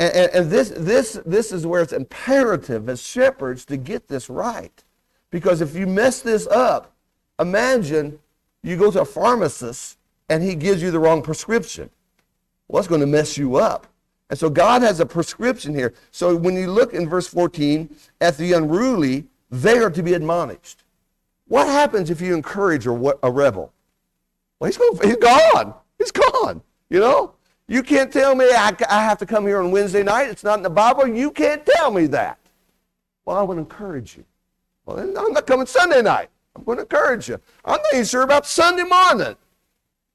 And this is where it's imperative as shepherds to get this right. Because if you mess this up, imagine you go to a pharmacist and he gives you the wrong prescription. Well, it's going to mess you up. And so God has a prescription here. So when you look in verse 14, at the unruly, they are to be admonished. What happens if you encourage a rebel? Well, he's gone. He's gone. You know? You can't tell me I have to come here on Wednesday night. It's not in the Bible. You can't tell me that. Well, I want to encourage you. Well, then I'm not coming Sunday night. I'm going to encourage you. I'm not even sure about Sunday morning.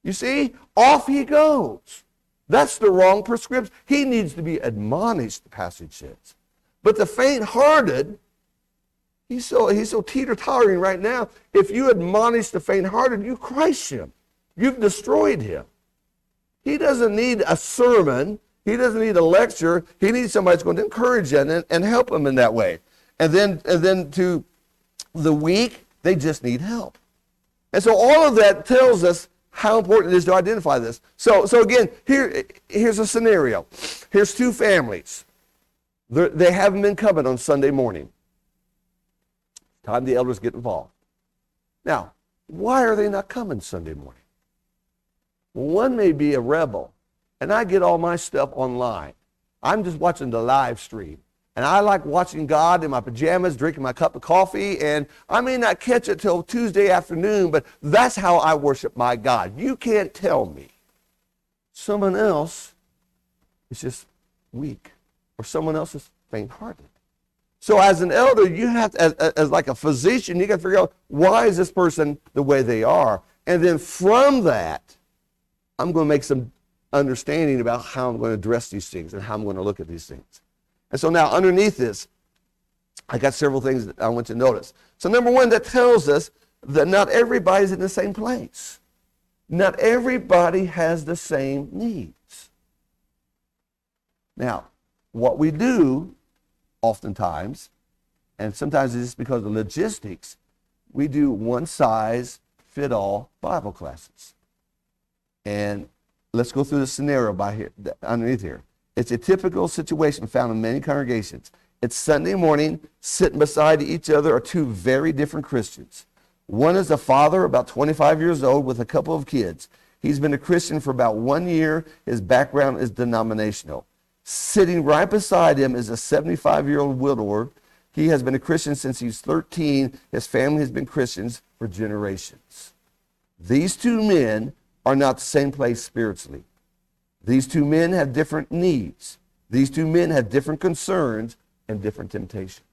You see, off he goes. That's the wrong prescription. He needs to be admonished, the passage says. But the faint-hearted, he's so teeter-tottering right now. If you admonish the faint-hearted, you crush him. You've destroyed him. He doesn't need a sermon. He doesn't need a lecture. He needs somebody that's going to encourage him and help him in that way. And then to the weak, they just need help. And so all of that tells us how important it is to identify this. So again, here's a scenario. Here's two families. They haven't been coming on Sunday morning. Time the elders get involved. Now, why are they not coming Sunday morning? Well, one may be a rebel, and I get all my stuff online. I'm just watching the live stream. And I like watching God in my pajamas, drinking my cup of coffee, and I may not catch it till Tuesday afternoon, but that's how I worship my God. You can't tell me someone else is just weak or someone else is faint-hearted. So as an elder, you have to, as like a physician, you got to figure out, why is this person the way they are? And then from that, I'm going to make some understanding about how I'm going to address these things and how I'm going to look at these things. And so now underneath this, I got several things that I want you to notice. So number one, that tells us that not everybody's in the same place. Not everybody has the same needs. Now, what we do oftentimes, and sometimes it's because of logistics, we do one-size-fit-all Bible classes. And let's go through the scenario by here, underneath here. It's a typical situation found in many congregations. It's Sunday morning, sitting beside each other are two very different Christians. One is a father, about 25 years old, with a couple of kids. He's been a Christian for about 1 year. His background is denominational. Sitting right beside him is a 75-year-old widower. He has been a Christian since he's 13. His family has been Christians for generations. These two men are not the same place spiritually. These two men have different needs. These two men have different concerns and different temptations.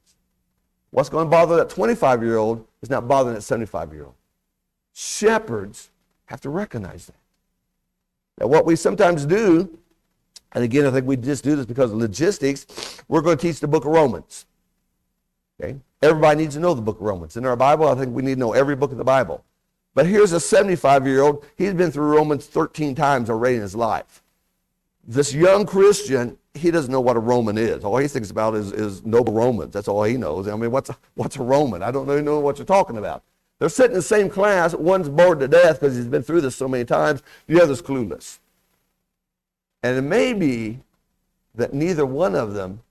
What's going to bother that 25-year-old is not bothering that 75-year-old. Shepherds have to recognize that. Now, what we sometimes do, and again, I think we just do this because of logistics, we're going to teach the book of Romans. Okay? Everybody needs to know the book of Romans. In our Bible, I think we need to know every book of the Bible. But here's a 75-year-old. He's been through Romans 13 times already in his life. This young Christian, he doesn't know what a Roman is. All he thinks about is noble Romans. That's all he knows. I mean, what's a Roman? I don't even know what you're talking about. They're sitting in the same class. One's bored to death because he's been through this so many times. The other's clueless. And it may be that neither one of them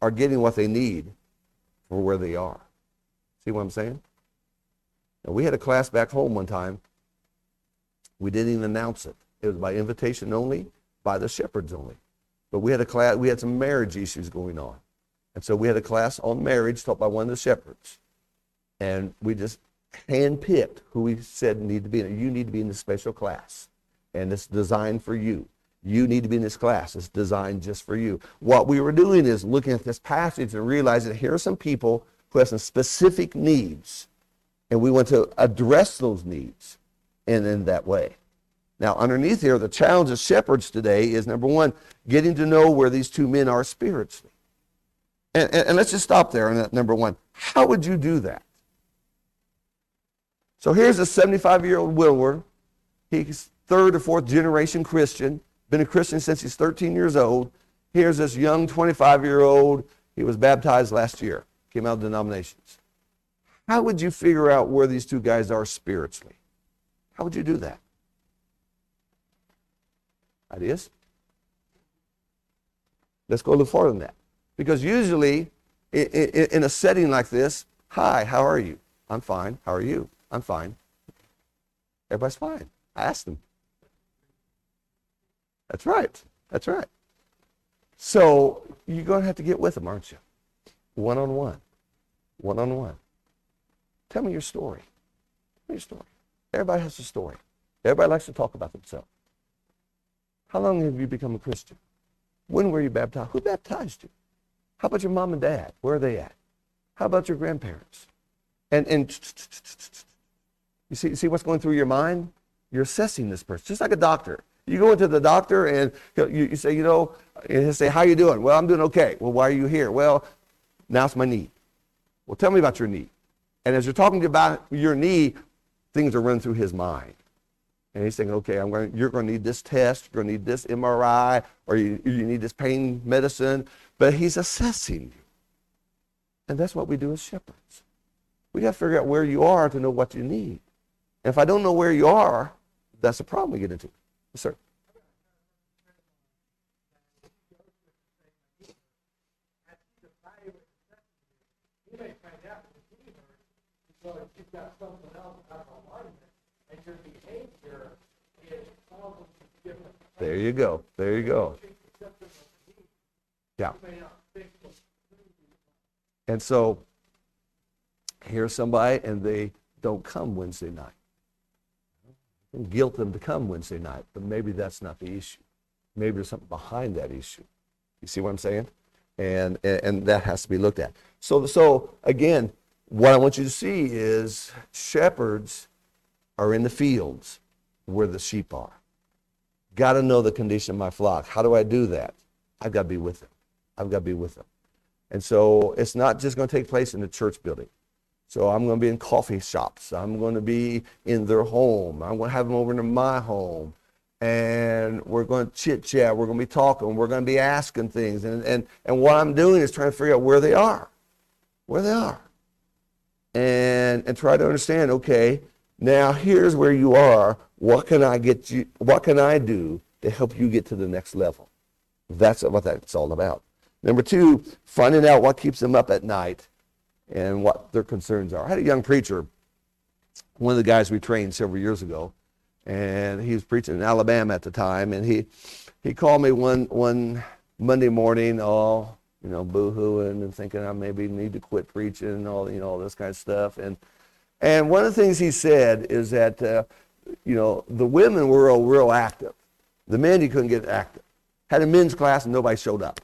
are getting what they need for where they are. See what I'm saying? Now, we had a class back home one time. We didn't even announce it. It was by invitation only, by the shepherds only. But we had a class, we had some marriage issues going on. And so we had a class on marriage taught by one of the shepherds. And we just handpicked who we said need to be in it. You need to be in this special class. And it's designed for you. You need to be in this class. It's designed just for you. What we were doing is looking at this passage and realizing here are some people who have some specific needs. And we want to address those needs in that way. Now, underneath here, the challenge of shepherds today is, number one, getting to know where these two men are spiritually. And let's just stop there on that, number one. How would you do that? So here's a 75-year-old widower. He's third or fourth generation Christian, been a Christian since he's 13 years old. Here's this young 25-year-old. He was baptized last year, came out of denominations. How would you figure out where these two guys are spiritually? How would you do that? Ideas? Let's go a little farther than that. Because usually, in a setting like this, hi, how are you? I'm fine. How are you? I'm fine. Everybody's fine. I asked them. That's right. That's right. So you're going to have to get with them, aren't you? One-on-one. One-on-one. Tell me your story. Tell me your story. Everybody has a story. Everybody likes to talk about themselves. How long have you become a Christian? When were you baptized? Who baptized you? How about your mom and dad? Where are they at? How about your grandparents? And you see what's going through your mind? You're assessing this person, just like a doctor. You go into the doctor and you say, and he'll say, how you doing? Well, I'm doing okay. Well, why are you here? Well, now it's my knee. Well, tell me about your knee. And as you're talking about your knee, things are running through his mind. And he's thinking, okay, you're going to need this test, you're going to need this MRI, or you need this pain medicine. But he's assessing you. And that's what we do as shepherds. We got to figure out where you are to know what you need. And if I don't know where you are, that's a problem we get into. Yes, sir. You may find out because you've got something else out of alignment, and your behavior is probably different. There you go. There you go. Yeah. And so here's somebody, and they don't come Wednesday night. And guilt them to come Wednesday night, but maybe that's not the issue. Maybe there's something behind that issue. You see what I'm saying? And that has to be looked at. So again, what I want you to see is shepherds are in the fields where the sheep are. Got to know the condition of my flock. How do I do that? I've got to be with them. I've got to be with them. And so it's not just going to take place in the church building. So I'm going to be in coffee shops. I'm going to be in their home. I'm going to have them over into my home. And we're going to chit-chat. We're going to be talking. We're going to be asking things. And what I'm doing is trying to figure out where they are. Where they are. And try to understand, okay, now here's where you are. What can I do to help you get to the next level? That's what that's all about. Number 2, finding out what keeps them up at night and what their concerns are. I had a young preacher, one of the guys we trained several years ago, and he was preaching in Alabama at the time, and he called me one Monday morning, all boo-hooing and thinking I maybe need to quit preaching and all this kind of stuff. And one of the things he said is that the women were real active. The men, he couldn't get active. Had a men's class and nobody showed up.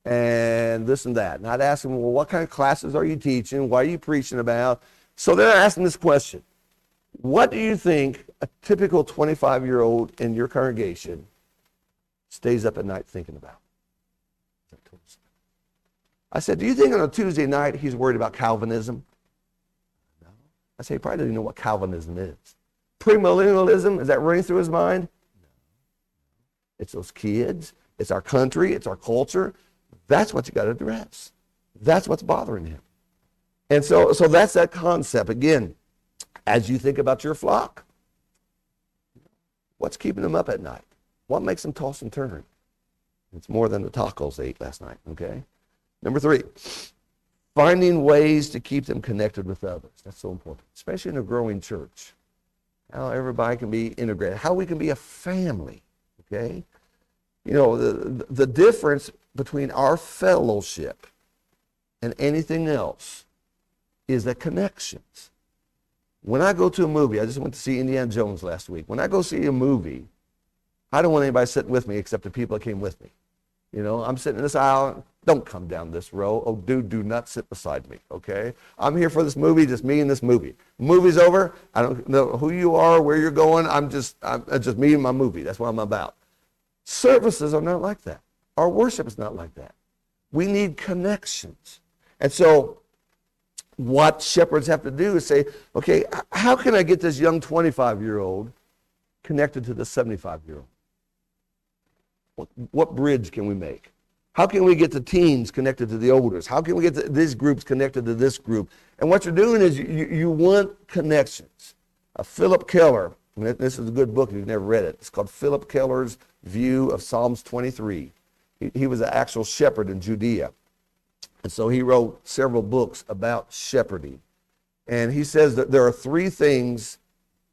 And this and that. And I'd ask him, well, what kind of classes are you teaching? What are you preaching about? So then I asked him this question. What do you think a typical 25-year-old in your congregation stays up at night thinking about? I said, do you think on a Tuesday night he's worried about Calvinism? No. I said, he probably doesn't know what Calvinism is. Premillennialism, is that running through his mind? No. It's those kids. It's our country. It's our culture. That's what you got to address. That's what's bothering him. And so that's that concept. Again, as you think about your flock, what's keeping them up at night? What makes them toss and turn? It's more than the tacos they ate last night, okay? Number 3, finding ways to keep them connected with others. That's so important, especially in a growing church. How everybody can be integrated, how we can be a family, okay? The difference between our fellowship and anything else is the connections. When I go to a movie, I just went to see Indiana Jones last week. When I go see a movie, I don't want anybody sitting with me except the people that came with me. I'm sitting in this aisle. Don't come down this row. Oh, dude, do not sit beside me, okay? I'm here for this movie, just me and this movie. Movie's over. I don't know who you are, where you're going. I'm just me and my movie. That's what I'm about. Services are not like that. Our worship is not like that. We need connections. And so what shepherds have to do is say, okay, how can I get this young 25-year-old connected to the 75-year-old? What bridge can we make? How can we get the teens connected to the elders? How can we get these groups connected to this group? And what you're doing is you want connections. Philip Keller, this is a good book if you've never read it. It's called Philip Keller's View of Psalms 23. He was an actual shepherd in Judea. And so he wrote several books about shepherding. And he says that there are 3 things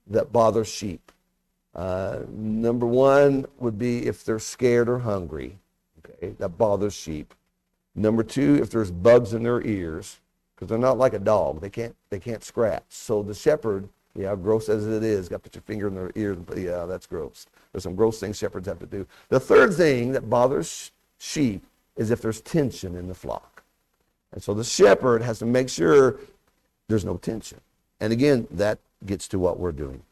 that bother sheep. Number 1 would be if they're scared or hungry. Okay, that bothers sheep. Number 2, if there's bugs in their ears, because they're not like a dog. They can't scratch. So the shepherd, gross as it is, got to put your finger in their ear. Yeah, that's gross. There's some gross things shepherds have to do. The 3rd thing that bothers sheep is if there's tension in the flock. And so the shepherd has to make sure there's no tension. And again, that gets to what we're doing.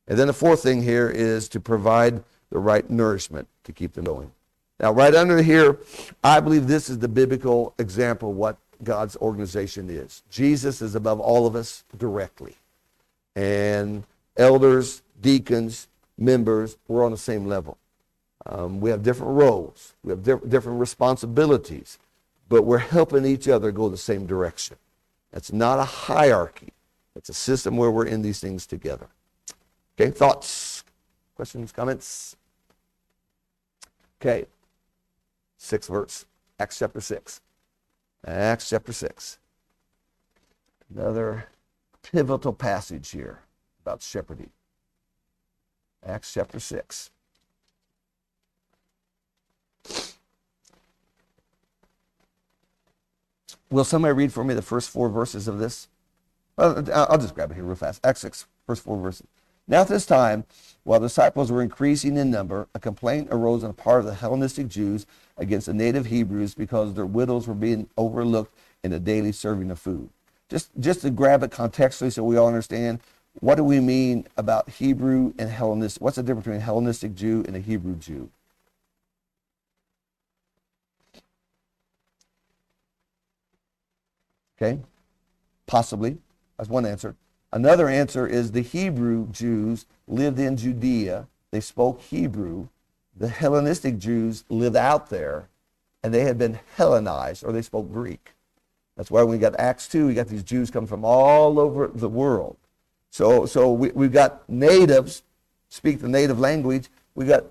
And then the 4th thing here is to provide the right nourishment to keep them going. Now, right under here, I believe this is the biblical example of what God's organization is. Jesus is above all of us directly. And elders, deacons, members, we're on the same level. We have different roles. We have different responsibilities. But we're helping each other go the same direction. It's not a hierarchy. It's a system where we're in these things together. Okay, thoughts, questions, comments? Okay, 6th verse, Acts chapter 6. Acts chapter 6. Another pivotal passage here about shepherding. Acts chapter 6. Will somebody read for me the first 4 verses of this? I'll just grab it here real fast. Acts 6, first 4 verses. Now at this time, while the disciples were increasing in number, a complaint arose on the part of the Hellenistic Jews against the native Hebrews because their widows were being overlooked in the daily serving of food. Just to grab it contextually so we all understand, what do we mean about Hebrew and Hellenistic? What's the difference between a Hellenistic Jew and a Hebrew Jew? Okay, possibly. That's one answer. Another answer is the Hebrew Jews lived in Judea. They spoke Hebrew. The Hellenistic Jews lived out there, and they had been Hellenized, or they spoke Greek. That's why when we got Acts 2, we got these Jews come from all over the world. So we've got natives, speak the native language. We got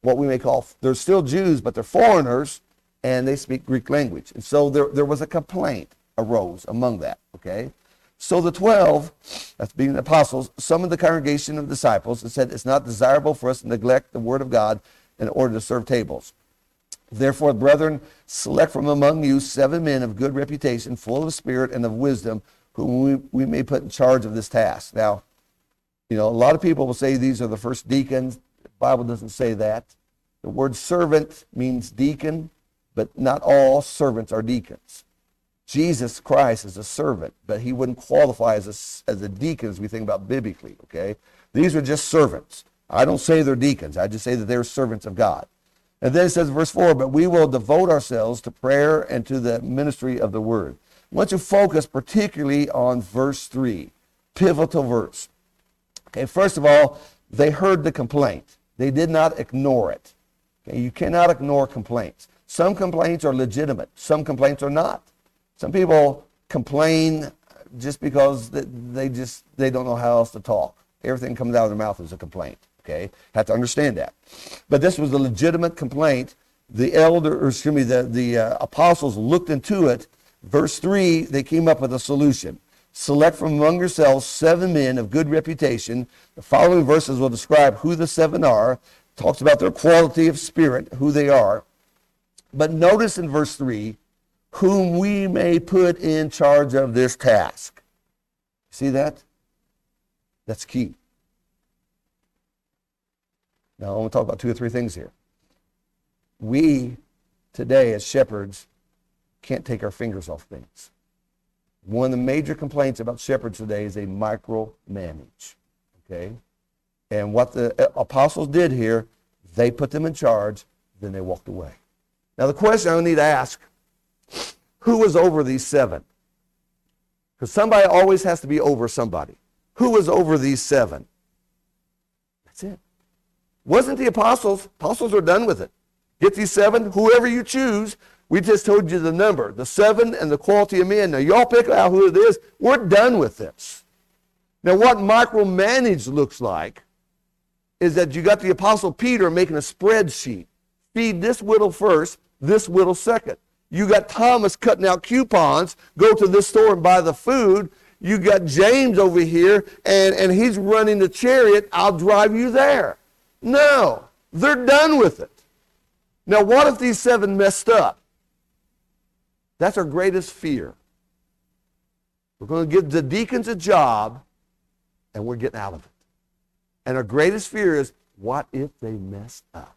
what we may call, they're still Jews, but they're foreigners, and they speak Greek language. And so there was a complaint arose among that, okay? So the 12, that's being the apostles, summoned the congregation of disciples and said, it's not desirable for us to neglect the word of God in order to serve tables. Therefore, brethren, select from among you 7 men of good reputation, full of spirit and of wisdom, whom we may put in charge of this task. Now, a lot of people will say these are the first deacons. The Bible doesn't say that. The word servant means deacon, but not all servants are deacons. Jesus Christ is a servant, but he wouldn't qualify as a deacon as we think about biblically, okay? These are just servants. I don't say they're deacons. I just say that they're servants of God. And then it says, verse 4, but we will devote ourselves to prayer and to the ministry of the word. I want you to focus particularly on verse 3, pivotal verse. Okay, first of all, they heard the complaint. They did not ignore it. Okay, you cannot ignore complaints. Some complaints are legitimate. Some complaints are not. Some people complain just because they don't know how else to talk. Everything comes out of their mouth is a complaint. Okay, have to understand that. But this was a legitimate complaint. The apostles looked into it. Verse 3, they came up with a solution. Select from among yourselves 7 men of good reputation. The following verses will describe who the 7 are. Talks about their quality of spirit, who they are. But notice in verse 3, whom we may put in charge of this task. See that? That's key. Now, I want to talk about 2 or 3 things here. We, today, as shepherds, can't take our fingers off things. One of the major complaints about shepherds today is they micromanage, okay? And what the apostles did here, they put them in charge, then they walked away. Now, the question I need to ask, who was over these 7? Because somebody always has to be over somebody. Who was over these 7? That's it. Wasn't the apostles. Apostles are done with it. Get these 7, whoever you choose. We just told you the number, the 7 and the quality of men. Now, y'all pick out who it is. We're done with this. Now, what micromanage looks like is that you got the apostle Peter making a spreadsheet. Feed this widow first, this widow second. You got Thomas cutting out coupons, go to this store and buy the food. You got James over here, and he's running the chariot. I'll drive you there. No, they're done with it. Now, what if these 7 messed up? That's our greatest fear. We're going to give the deacons a job, and we're getting out of it. And our greatest fear is, what if they mess up?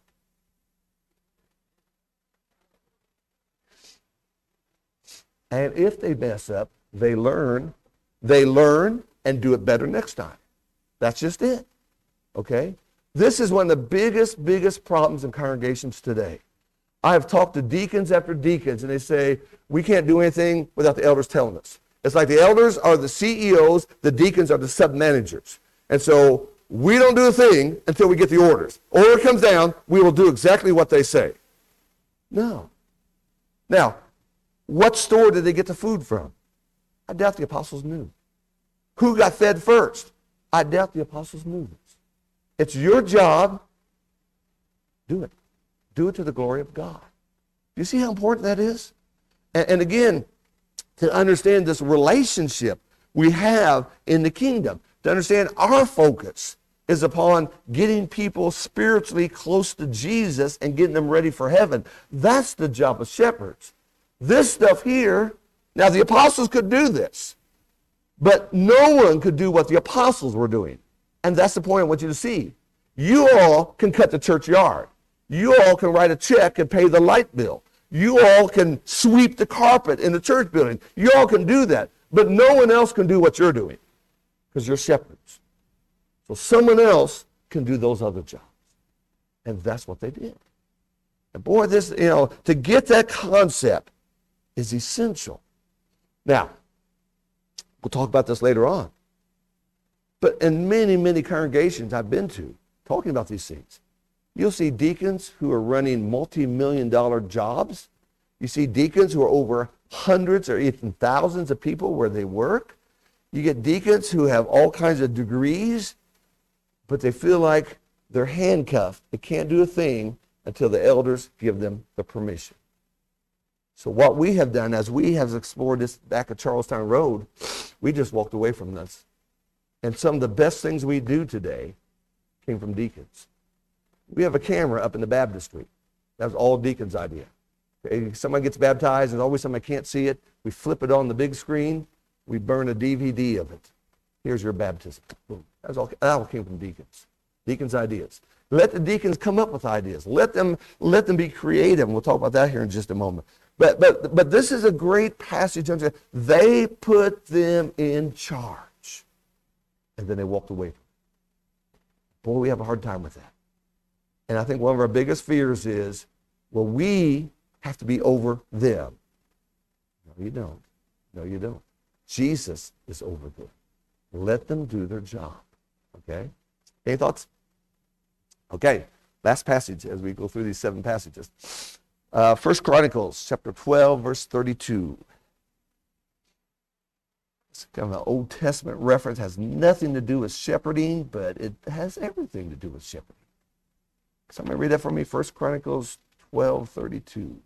And if they mess up, they learn and do it better next time. That's just it, okay? This is one of the biggest problems in congregations today. I have talked to deacons after deacons, and they say, we can't do anything without the elders telling us. It's like the elders are the CEOs, the deacons are the sub-managers. And so we don't do a thing until we get the orders. Order comes down, we will do exactly what they say. No. Now, what store did they get the food from? I doubt the apostles knew. Who got fed first? I doubt the apostles knew this. It's your job. Do it. Do it to the glory of God. Do you see how important that is? And again, to understand this relationship we have in the kingdom, to understand our focus is upon getting people spiritually close to Jesus and getting them ready for heaven. That's the job of shepherds. This stuff here, Now, the apostles could do this, but no one could do what the apostles were doing. And that's the point I want you to see. You all can cut the church yard. You all can write a check and pay the light bill. You all can sweep the carpet in the church building. You all can do that. But no one else can do what you're doing because you're shepherds. So someone else can do those other jobs. And that's what they did. And boy, this, to get that concept is essential. Now, we'll talk about this later on. But in many, many congregations I've been to, talking about these things, you'll see deacons who are running multi-million-dollar jobs. You see deacons who are over hundreds or even thousands of people where they work. You get deacons who have all kinds of degrees, but they feel like they're handcuffed. They can't do a thing until the elders give them the permission. So what we have done as we have explored this back at Charlestown Road, we just walked away from this. And some of the best things we do today came from deacons. We have a camera up in the baptistry. That was all deacons' idea. Okay, somebody gets baptized, and always somebody can't see it. We flip it on the big screen. We burn a DVD of it. Here's your baptism. Boom. That all came from deacons. Deacons' ideas. Let the deacons come up with ideas. Let them be creative. We'll talk about that here in just a moment. But this is a great passage. They put them in charge. And then they walked away from it. Boy, we have a hard time with that. And I think one of our biggest fears is, well, we have to be over them. No, you don't. No, you don't. Jesus is over them. Let them do their job. Okay? Any thoughts? Okay, last passage as we go through these 7 passages. 1 Chronicles chapter 12, verse 32. It's kind of an Old Testament reference. Has nothing to do with shepherding, but it has everything to do with shepherding. Somebody read that for me. 1 Chronicles 12, 32.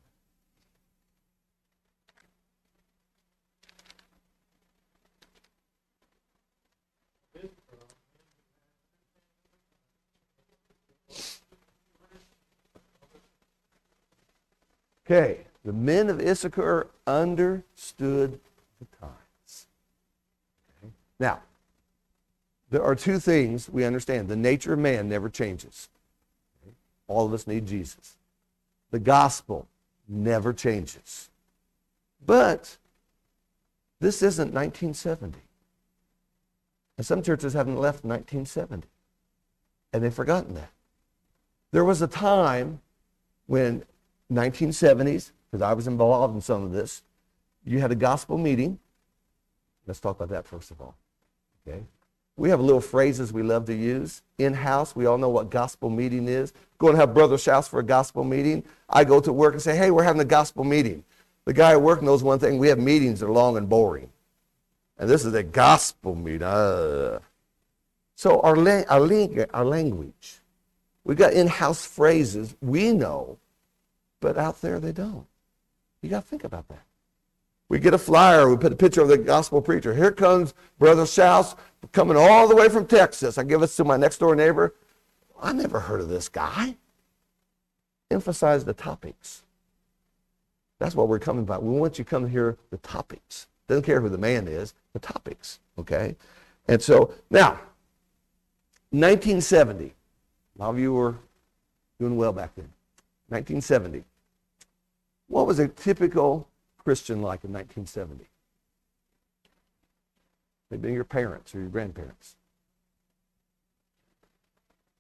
Okay, the men of Issachar understood the times. Okay. Now, there are 2 things we understand. The nature of man never changes. Okay. All of us need Jesus. The gospel never changes. But this isn't 1970. And some churches haven't left 1970. And they've forgotten that. There was a time when 1970s, because I was involved in some of this, you had a gospel meeting. Let's talk about that first of all. Okay? We have little phrases we love to use. In-house, we all know what gospel meeting is. Go and have Brother Shouse for a gospel meeting. I go to work and say, hey, we're having a gospel meeting. The guy at work knows one thing. We have meetings that are long and boring. And this is a gospel meeting. So our language, we've got in-house phrases we know, but out there they don't. You got to think about that. We get a flyer, we put a picture of the gospel preacher. Here comes Brother Shouse coming all the way from Texas. I give this to my next door neighbor. I never heard of this guy. Emphasize the topics. That's what we're coming about. We want you to come to hear the topics. Doesn't care who the man is, the topics, okay? And so, now, 1970. A lot of you were doing well back then. 1970. What was a typical Christian like in 1970? Maybe your parents or your grandparents.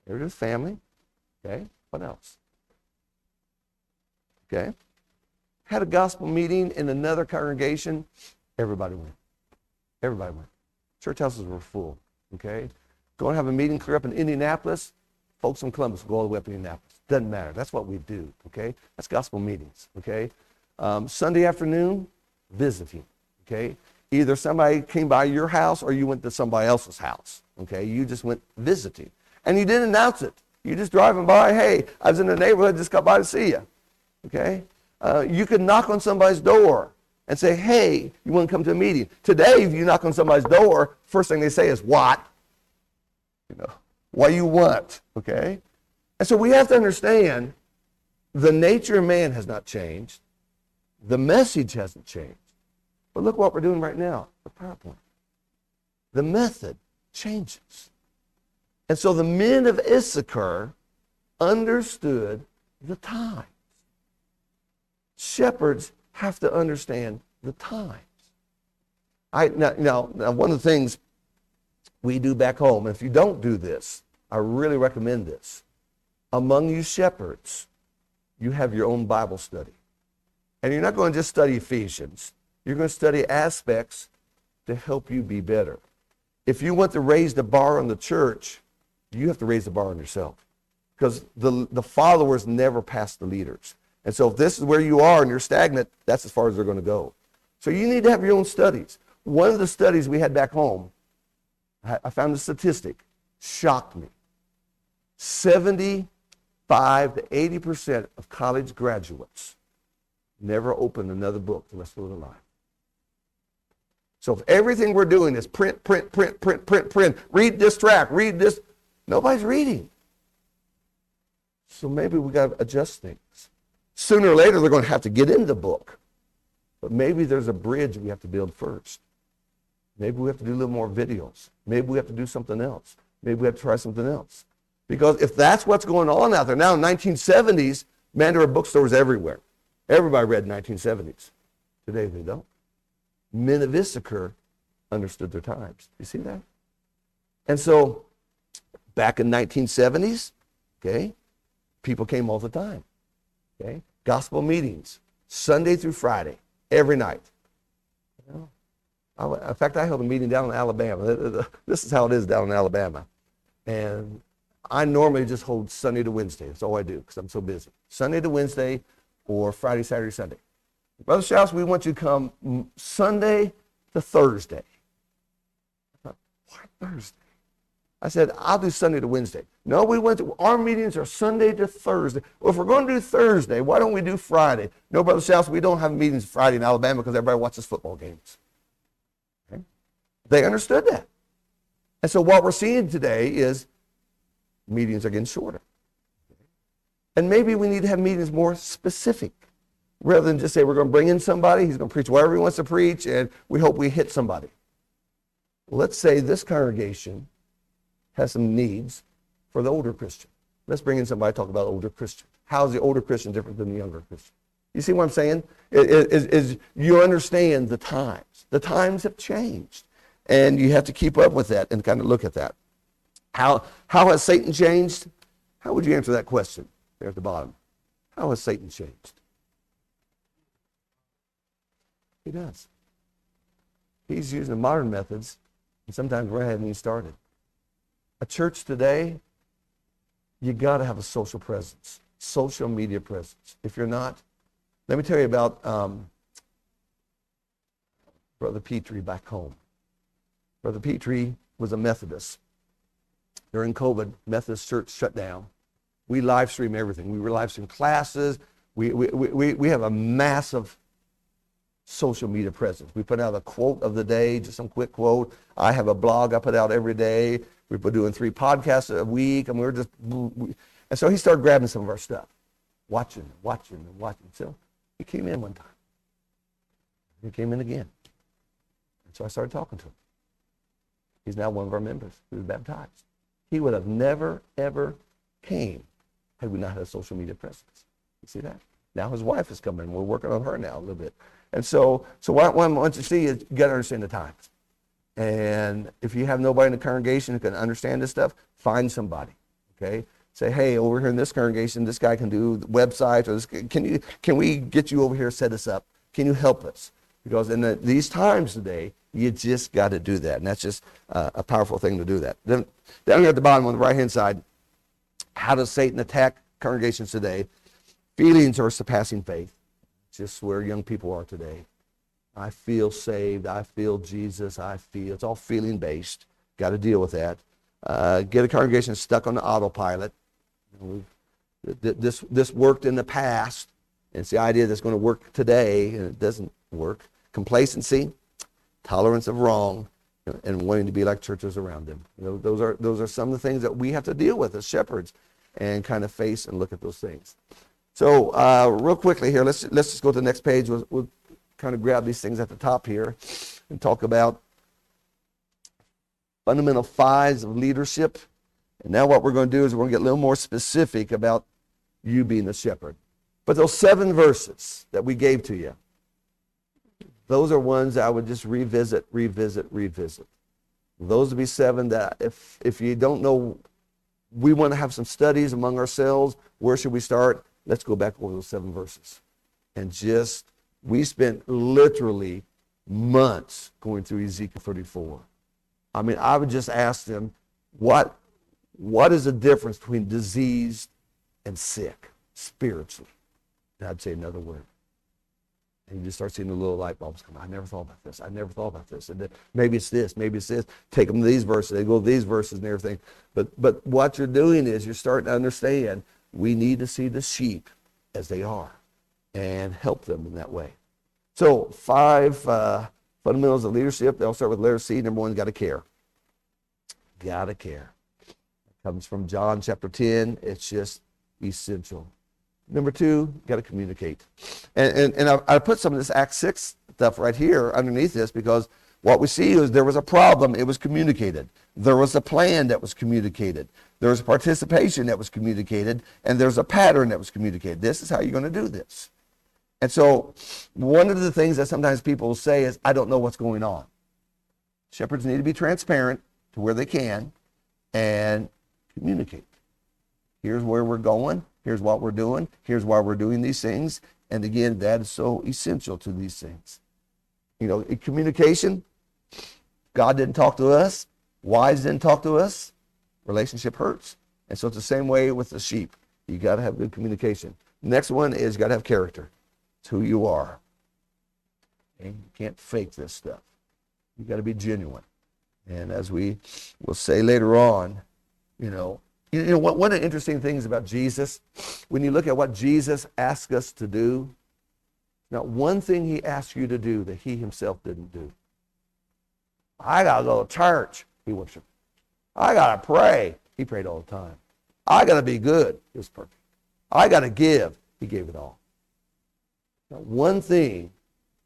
They're just family. Okay, what else? Okay. Had a gospel meeting in another congregation. Everybody went. Everybody went. Church houses were full. Okay. Go and have a meeting clear up in Indianapolis. Folks from Columbus go all the way up to Indianapolis. Doesn't matter. That's what we do. Okay. That's gospel meetings. Okay. Sunday afternoon, visiting. Okay. Either somebody came by your house or you went to somebody else's house. Okay. You just went visiting. And you didn't announce it. You just driving by. Hey, I was in the neighborhood. Just got by to see you. Okay. You could knock on somebody's door and say, hey, you want to come to a meeting. Today, if you knock on somebody's door, first thing they say is, what? You know, what you want, okay? And so we have to understand the nature of man has not changed. The message hasn't changed. But look what we're doing right now, the PowerPoint. The method changes. And so the men of Issachar understood the times. Shepherds have to understand the times. Now, one of the things we do back home, and if you don't do this, I really recommend this. Among you shepherds, you have your own Bible study. And you're not going to just study Ephesians. You're going to study aspects to help you be better. If you want to raise the bar on the church, you have to raise the bar on yourself. Because the followers never pass the leaders. And so if this is where you are and you're stagnant, that's as far as they're going to go. So you need to have your own studies. One of the studies we had back home, I found a statistic, shocked me. 75 to 80% of college graduates never open another book the rest of their life. So if everything we're doing is print, read this track, read this, nobody's reading. So maybe we got to adjust things. Sooner or later, they're going to have to get into the book. But maybe there's a bridge we have to build first. Maybe we have to do a little more videos. Maybe we have to do something else. Maybe we have to try something else. Because if that's what's going on out there now, in the 1970s, man, there were bookstores everywhere. Everybody read 1970s. Today they don't. Men of Issachar understood their times. You see that? And so back in 1970s, okay, people came all the time. Okay? Gospel meetings, Sunday through Friday, every night. You know, in fact, I held a meeting down in Alabama. This is how it is down in Alabama. And I normally just hold Sunday to Wednesday. That's all I do because I'm so busy. Sunday to Wednesday or Friday, Saturday, Sunday. Brother Shouse, we want you to come Sunday to Thursday. I thought, why Thursday? I said, I'll do Sunday to Wednesday. No, our meetings are Sunday to Thursday. Well, if we're going to do Thursday, why don't we do Friday? No, Brother Shouse, we don't have meetings Friday in Alabama because everybody watches football games. Okay? They understood that. And so what we're seeing today is meetings are getting shorter. And maybe we need to have meetings more specific. Rather than just say we're going to bring in somebody, he's going to preach whatever he wants to preach, and we hope we hit somebody. Let's say this congregation has some needs for the older Christian. Let's bring in somebody to talk about older Christian. How is the older Christian different than the younger Christian? You see what I'm saying? Is you understand the times. The times have changed, and you have to keep up with that and kind of look at that. How has Satan changed? How would you answer that question there at the bottom? How has Satan changed? He does. He's using the modern methods, and sometimes we haven't even started. A church today, you got to have a social presence, social media presence. If you're not, let me tell you about Brother Petrie back home. Brother Petrie was a Methodist. During COVID, Methodist church shut down. We live stream everything. We live stream classes. We have a massive social media presence. We put out a quote of the day, just some quick quote. I have a blog I put out every day. We've been doing 3 podcasts a week, and and so he started grabbing some of our stuff, watching. So he came in one time. He came in again. And so I started talking to him. He's now one of our members. He was baptized. He would have never, ever came had we not had a social media presence. You see that? Now his wife is coming. We're working on her now a little bit. And so what I want you to see is you got to understand the times. And if you have nobody in the congregation who can understand this stuff, find somebody, okay? Say, hey, over here in this congregation, this guy can do websites. Or this, can we get you over here, set us up? Can you help us? Because in these times today, you just got to do that. And that's just a powerful thing to do that. Then down here at the bottom on the right-hand side, how does Satan attack congregations today? Feelings are surpassing faith. Just where young people are today. I feel saved. I feel Jesus. It's all feeling based. Got to deal with that. Get a congregation stuck on the autopilot. This worked in the past. And it's the idea that's going to work today, and it doesn't work. Complacency, tolerance of wrong, and wanting to be like churches around them. Those are some of the things that we have to deal with as shepherds, and kind of face and look at those things. So real quickly here, let's just go to the next page. We'll kind of grab these things at the top here and talk about fundamental fives of leadership. And now what we're going to do is we're going to get a little more specific about you being the shepherd. But those 7 verses that we gave to you, those are ones that I would just revisit. Those would be 7 that if you don't know, we want to have some studies among ourselves. Where should we start? Let's go back over those 7 verses. And we spent literally months going through Ezekiel 34. I mean, I would just ask them, what is the difference between diseased and sick spiritually? And I'd say another word. And you just start seeing the little light bulbs come on. I never thought about this. And then maybe it's this. Take them to these verses. They go to these verses and everything. But what you're doing is you're starting to understand we need to see the sheep as they are and help them in that way. So 5 fundamentals of leadership. They'll start with letter C. Number 1, got to care. Got to care. It comes from John chapter 10. It's just essential. Number 2, got to communicate. And I put some of this Acts 6 stuff right here underneath this because what we see is there was a problem, it was communicated. There was a plan that was communicated. There was participation that was communicated, and there's a pattern that was communicated. This is how you're going to do this. And so one of the things that sometimes people will say is, I don't know what's going on. Shepherds need to be transparent to where they can and communicate. Here's where we're going. Here's what we're doing. Here's why we're doing these things. And again, that is so essential to these things. You know, in communication, God didn't talk to us. Wives didn't talk to us. Relationship hurts. And so it's the same way with the sheep. You got to have good communication. Next one is you got to have character. It's who you are. Okay? You can't fake this stuff. You got to be genuine. And as we will say later on, one of the interesting things about Jesus, when you look at what Jesus asked us to do, not one thing he asked you to do that he himself didn't do. I got to go to church, he worshiped. I got to pray, he prayed all the time. I got to be good, he was perfect. I got to give, he gave it all. Not one thing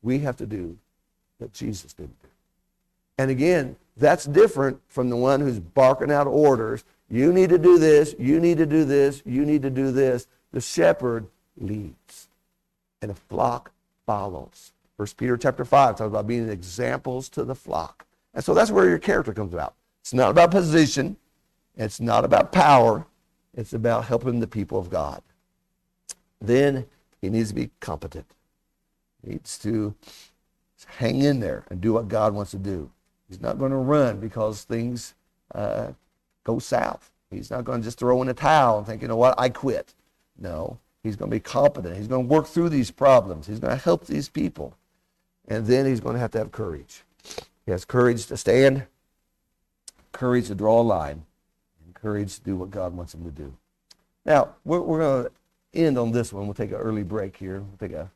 we have to do that Jesus didn't do. And again, that's different from the one who's barking out orders. You need to do this, you need to do this, you need to do this. The shepherd leads, and the flock follows. 1 Peter chapter 5 talks about being examples to the flock. And so that's where your character comes about. It's not about position. It's not about power. It's about helping the people of God. Then he needs to be competent. He needs to hang in there and do what God wants to do. He's not going to run because things go south. He's not going to just throw in a towel and think, you know what, I quit. No, he's going to be competent. He's going to work through these problems. He's going to help these people. And then he's going to have courage. He has courage to stand, courage to draw a line, and courage to do what God wants him to do. Now, we're going to end on this one. We'll take an early break here. We'll take an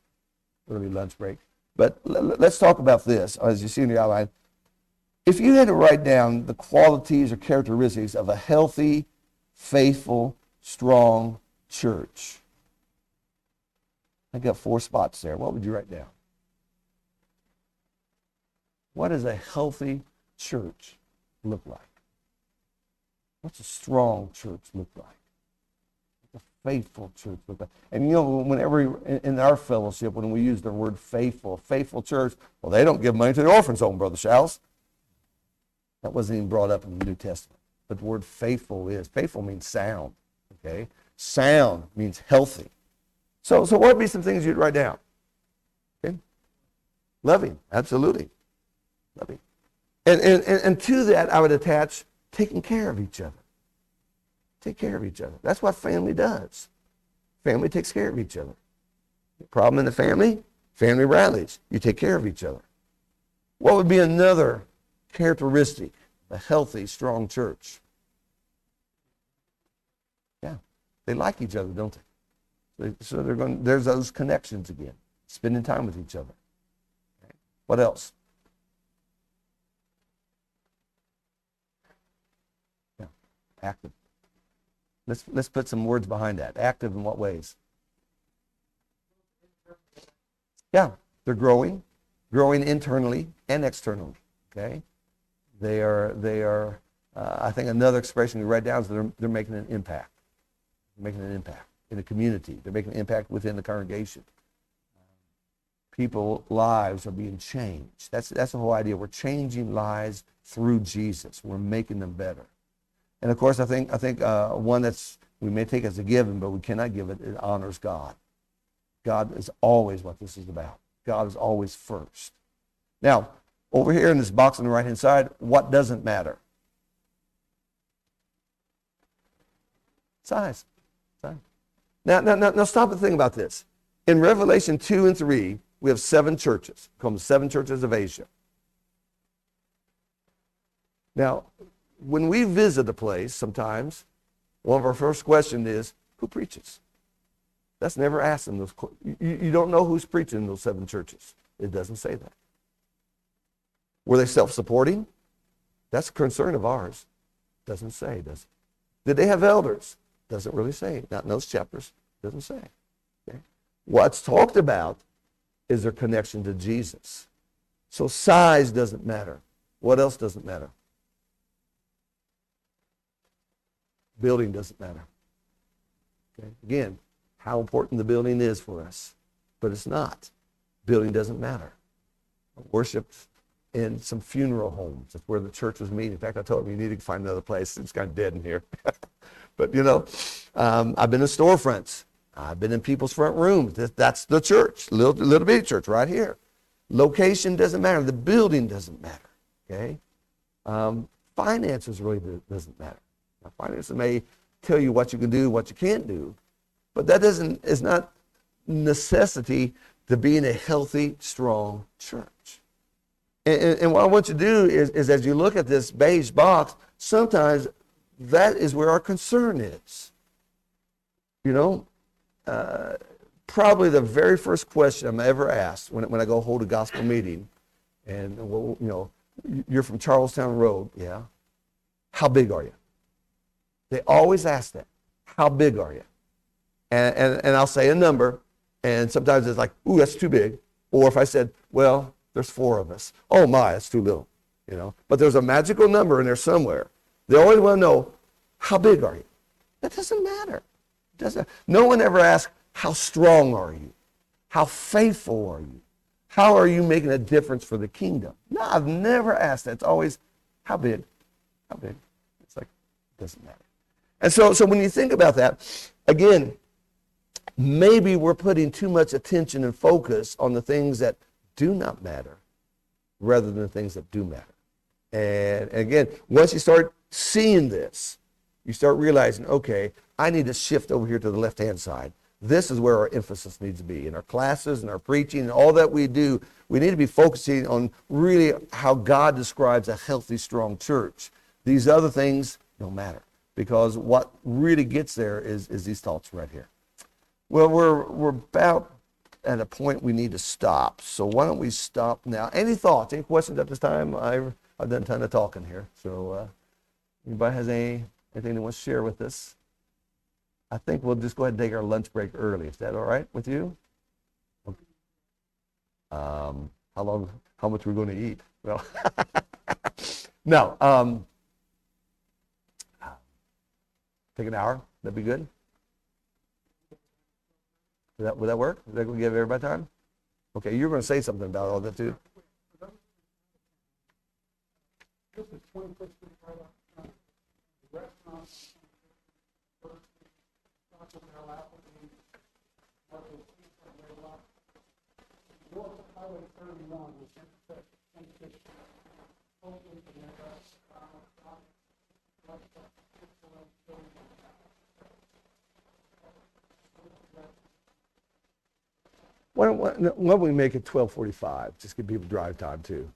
early lunch break. But let's talk about this, as you see in the outline. If you had to write down the qualities or characteristics of a healthy, faithful, strong church, I got 4 spots there. What would you write down? What does a healthy church look like? What's a strong church look like? What's a faithful church look like? And whenever in our fellowship, when we use the word faithful church, well, they don't give money to the orphans home, Brother Shouse. That wasn't even brought up in the New Testament. But the word faithful means sound. Okay? Sound means healthy. So what would be some things you'd write down? Okay? Loving, absolutely. Loving. And to that, I would attach taking care of each other. Take care of each other. That's what family does. Family takes care of each other. Problem in the family rallies. You take care of each other. What would be another characteristic of a healthy, strong church? Yeah, they like each other, don't they? So there's those connections again, spending time with each other. Okay. What else? Yeah, active. Let's put some words behind that. Active in what ways? Yeah, They're growing internally and externally. Okay, they are. I think another expression we write down is they're making an impact. They're making an impact in the community. They're making an impact within the congregation. People's lives are being changed. That's the whole idea. We're changing lives through Jesus. We're making them better. And of course, I think one that's we may take as a given, but we cannot give it. It honors God. God is always what this is about. God is always first. Now, over here in this box on the right-hand side, what doesn't matter? Size. Now stop and think about this. In Revelation 2 and 3, we have 7 churches, called the 7 churches of Asia. Now, when we visit a place, sometimes, one of our first questions is, who preaches? That's never asked in those. You don't know who's preaching in those 7 churches. It doesn't say that. Were they self-supporting? That's a concern of ours. Doesn't say, does it? Did they have elders? Doesn't really say. Not in those chapters. Doesn't say. Okay? What's talked about is their connection to Jesus. So size doesn't matter. What else doesn't matter? Building doesn't matter. Okay? Again, how important the building is for us. But it's not. Building doesn't matter. I worshiped in some funeral homes. That's where the church was meeting. In fact, I told them, you need to find another place. It's kind of dead in here. But, I've been in storefronts. I've been in people's front rooms. That's the church, little bitty church right here. Location doesn't matter. The building doesn't matter, okay? Finances really doesn't matter. Now, finances may tell you what you can do, what you can't do, but that is not necessity to be in a healthy, strong church. And what I want you to do is as you look at this beige box, sometimes that is where our concern is. Probably the very first question I'm ever asked when I go hold a gospel meeting, and you're from Charlestown Road, yeah. How big are you? They always ask that. How big are you? And I'll say a number, and sometimes it's like, ooh, that's too big. Or if I said, well, there's 4 of us. Oh my, that's too little. But there's a magical number in there somewhere. They always want to know, how big are you? That doesn't matter. No one ever asks, how strong are you? How faithful are you? How are you making a difference for the kingdom? No, I've never asked that. It's always, how big? How big? It's like, it doesn't matter. And so when you think about that, again, maybe we're putting too much attention and focus on the things that do not matter rather than the things that do matter. And again, once you start seeing this, you start realizing, okay, I need to shift over here to the left-hand side. This is where our emphasis needs to be. In our classes and our preaching and all that we do, we need to be focusing on really how God describes a healthy, strong church. These other things don't matter, because what really gets there is these thoughts right here. Well, we're about at a point we need to stop. So why don't we stop now? Any thoughts, any questions at this time? I've done a ton of talking here. So anybody has anything they want to share with us? I think we'll just go ahead and take our lunch break early. Is that all right with you? Okay. How much we're going to eat? Well, no. Take an hour. That'd be good. Would that work? Is that going to give everybody time? Okay, you're going to say something about all that too. This is 21st Street right up the restaurant. North of Highway 31, which intersects Why don't we make it 12:45? Just give people drive time too.